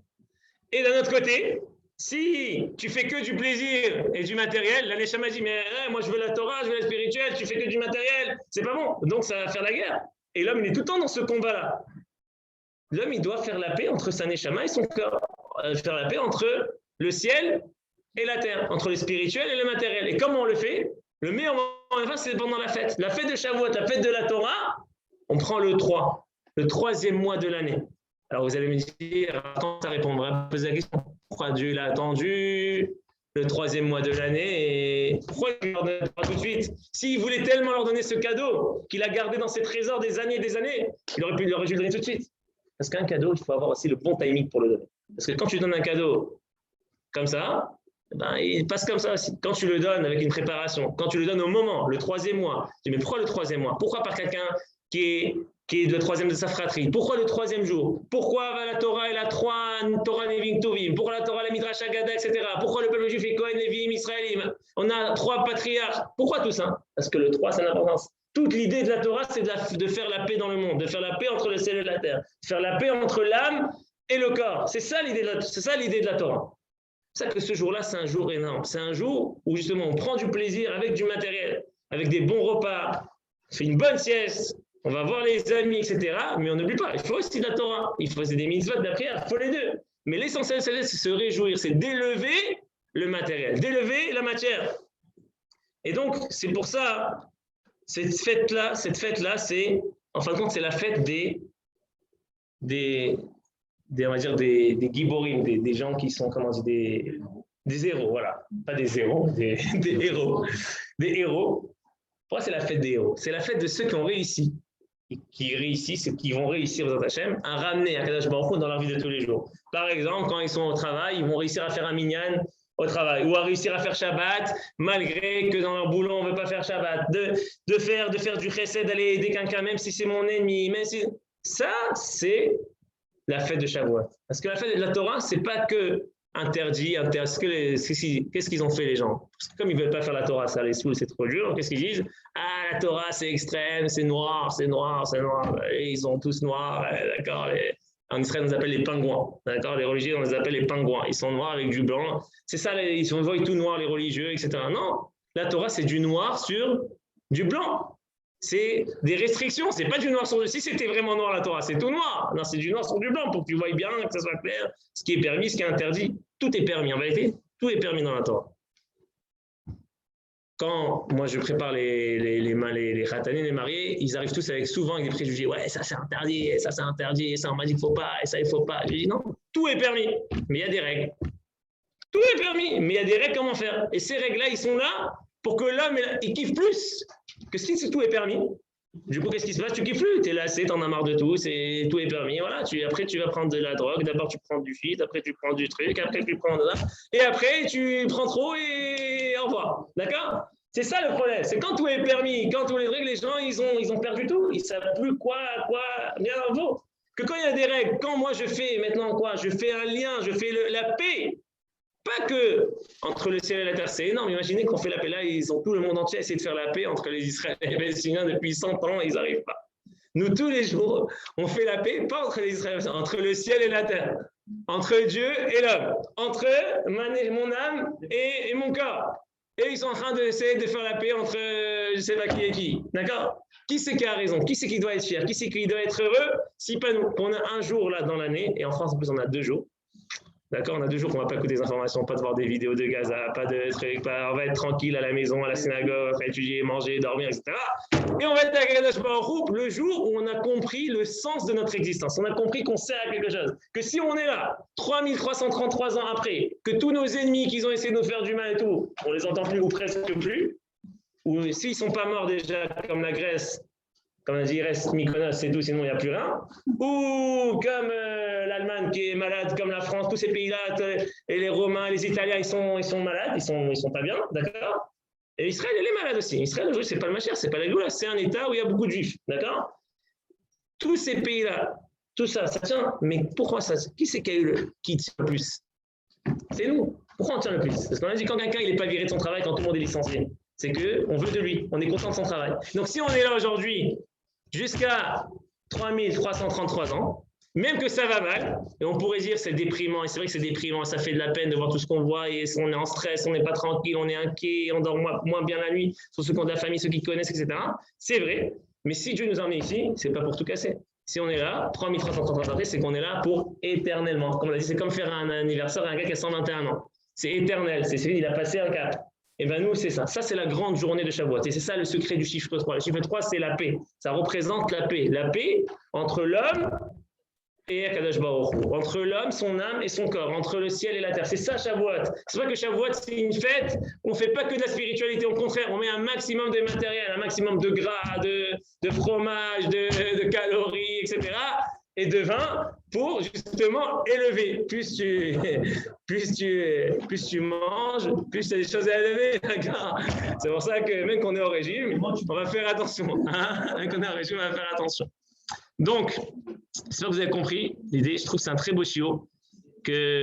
Speaker 1: Et d'un autre côté, si tu fais que du plaisir et du matériel, la Neshama dit, mais moi, je veux la Torah, je veux la spirituelle, tu fais que du matériel. C'est pas bon. Donc, ça va faire la guerre. Et l'homme, il est tout le temps dans ce combat-là. L'homme, il doit faire la paix entre sa neshama et son corps. Faire la paix entre le ciel et la terre, entre le spirituel et le matériel. Et comment on le fait? Le meilleur moment, c'est pendant la fête. La fête de Shavuot, la fête de la Torah, on prend le 3, le 3e mois de l'année. Alors vous allez me dire, quand ça répondra, poser la question, pourquoi Dieu l'a attendu le 3e mois de l'année et pourquoi il ne leur donne pas tout de suite? S'il voulait tellement leur donner ce cadeau, qu'il a gardé dans ses trésors des années et des années, il aurait dû le donner tout de suite. Parce qu'un cadeau, il faut avoir aussi le bon timing pour le donner. Parce que quand tu donnes un cadeau comme ça, il passe comme ça aussi. Quand tu le donnes avec une préparation, quand tu le donnes au moment, le 3e mois, tu dis mais pourquoi le 3e mois? Pourquoi par quelqu'un qui est le 3e de sa fratrie? Pourquoi le 3e jour? Pourquoi la Torah et la Torah Nevim Tovim? Pourquoi la Torah, la Midrash Haggadah, etc. Pourquoi le peuple juif est Kohen, Lévim, Israélim? On a 3 patriarches. Pourquoi tout ça? Parce que le 3, c'est l'importance. Toute l'idée de la Torah, c'est de faire la paix dans le monde, de faire la paix entre le ciel et la terre, de faire la paix entre l'âme et le corps. C'est ça l'idée de la Torah. C'est ça que ce jour-là, c'est un jour énorme. C'est un jour où justement on prend du plaisir avec du matériel, avec des bons repas, on fait une bonne sieste, on va voir les amis, etc. Mais on n'oublie pas, il faut aussi de la Torah, il faut aussi des mitzvot, de la prière, il faut les deux. Mais l'essentiel, c'est se réjouir, c'est d'élever le matériel, d'élever la matière. Et donc, c'est pour ça... Cette fête-là, c'est, en fin de compte, c'est la fête des on va dire des giborim, des gens qui sont, comment dire, des héros, voilà. Pas des héros, des héros. Des héros. Pourquoi c'est la fête des héros? C'est la fête de ceux qui ont réussi qui réussissent et qui vont réussir aux Hachem à ramener Akadosh Baruch Hu dans leur vie de tous les jours. Par exemple, quand ils sont au travail, ils vont réussir à faire un minyan au travail ou à réussir à faire Shabbat malgré que dans leur boulot on ne veut pas faire Shabbat, de faire du chesed, d'aller aider quelqu'un même si c'est mon ennemi. Même si... Ça, c'est la fête de Shavuot. Parce que la fête de la Torah, c'est pas que interdit. Qu'est-ce qu'ils ont fait les gens? Parce que comme ils ne veulent pas faire la Torah, ça les saoule, c'est trop dur. Qu'est-ce qu'ils disent? Ah, la Torah, c'est extrême, c'est noir, c'est noir, c'est noir. Et ils sont tous noirs, d'accord. En Israël, on les appelle les pingouins, d'accord. Les religieux, on les appelle les pingouins. Ils sont noirs avec du blanc. C'est ça, ils sont voient tout noirs, les religieux, etc. Non, la Torah, c'est du noir sur du blanc. C'est des restrictions, c'est pas du noir sur du... Si c'était vraiment noir la Torah, c'est tout noir. Non, c'est du noir sur du blanc pour que tu voyes bien, que ça soit clair, ce qui est permis, ce qui est interdit. Tout est permis, en vérité, tout est permis dans la Torah. Quand moi je prépare les khatanim, les mariés, ils arrivent tous avec souvent avec des préjugés. Ouais, ça c'est interdit, ça c'est interdit, et ça on m'a dit qu'il faut pas, et ça il faut pas. J'ai dit non, tout est permis, mais il y a des règles. Tout est permis, mais il y a des règles comment faire. Et ces règles-là, ils sont là pour que l'homme il kiffe plus que si tout est permis. Du coup, qu'est-ce qui se passe? Tu kiffes plus, tu es lassé, tu en as marre de tout, tout est permis. Voilà, après, tu vas prendre de la drogue, d'abord tu prends du shit, après tu prends du truc, après tu prends de là, et après tu prends trop et au revoir. D'accord? C'est ça le problème, c'est quand tout est permis, quand tous les trucs, les gens, ils ont perdu tout, ils ne savent plus quoi bien en vaut. Que quand il y a des règles, quand moi je fais maintenant quoi? Je fais un lien, je fais la paix. Pas que entre le ciel et la terre, c'est énorme. Imaginez qu'on fait la paix là, tout le monde entier essaie de faire la paix entre les Israéliens et les Palestiniens depuis 100 ans et ils n'arrivent pas. Nous, tous les jours, on fait la paix, pas entre les Israéliens, entre le ciel et la terre, entre Dieu et l'homme, entre mon âme et mon corps. Et ils sont en train d'essayer de faire la paix entre je ne sais pas qui et qui. D'accord? Qui c'est qui a raison? Qui c'est qui doit être fier? Qui c'est qui doit être heureux? Si pas nous. On a un jour là dans l'année, et en France en plus on a 2 jours. D'accord, on a 2 jours qu'on ne va pas écouter des informations, pas de voir des vidéos de Gaza, pas de trucs, on va être tranquille à la maison, à la synagogue, on va étudier, manger, dormir, etc. Et on va être à Kadosh Baruch Hu le jour où on a compris le sens de notre existence. On a compris qu'on sert à quelque chose. Que si on est là, 3333 ans après, que tous nos ennemis qui ont essayé de nous faire du mal et tout, on les entend plus ou presque plus, ou s'ils ne sont pas morts déjà, comme la Grèce, comme on a dit, il reste Mykonos, c'est tout, sinon il n'y a plus rien. Ou comme l'Allemagne qui est malade, comme la France, tous ces pays-là, et les Romains, les Italiens, ils sont malades, ils sont pas bien, d'accord? Et Israël, elle est malade aussi. Israël, aujourd'hui, c'est pas le Mashiach, c'est pas la Géoula, c'est un État où il y a beaucoup de Juifs, d'accord? Tous ces pays-là, tout ça, ça tient. Mais pourquoi ça? Qui c'est qui tient le plus? C'est nous. Pourquoi on tient le plus? Parce qu'on a dit quand quelqu'un il n'est pas viré de son travail, quand tout le monde est licencié, c'est qu'on veut de lui, on est content de son travail. Donc si on est là aujourd'hui, jusqu'à 3333 ans, même que ça va mal, et on pourrait dire c'est déprimant, et c'est vrai que c'est déprimant, ça fait de la peine de voir tout ce qu'on voit, et on est en stress, on n'est pas tranquille, on est inquiet, on dort moins bien la nuit, sur ceux qui ont de la famille, ceux qui connaissent, etc. C'est vrai, mais si Dieu nous a emmenés ici, c'est pas pour tout casser. Si on est là, 3333 après, c'est qu'on est là pour éternellement. Comme on l'a dit, c'est comme faire un anniversaire à un gars qui a 121 ans. C'est éternel, c'est fini, il a passé un cap. Et bien nous, c'est ça. Ça, c'est la grande journée de Shavuot. Et c'est ça le secret du chiffre 3. Le chiffre 3, c'est la paix. Ça représente la paix. La paix entre l'homme et Akadosh Baruch Hu. Entre l'homme, son âme et son corps. Entre le ciel et la terre. C'est ça Shavuot. C'est pas que Shavuot, c'est une fête. On ne fait pas que de la spiritualité. Au contraire, on met un maximum de matériel, un maximum de gras, de fromage, de calories, etc. Et de vin pour justement élever. Plus tu manges, plus tu as des choses à élever. D'accord? C'est pour ça que même qu'on est au régime, on va faire attention. Même qu'on est au régime, on va faire attention. Donc, j'espère que vous avez compris l'idée. Je trouve que c'est un très beau chiot que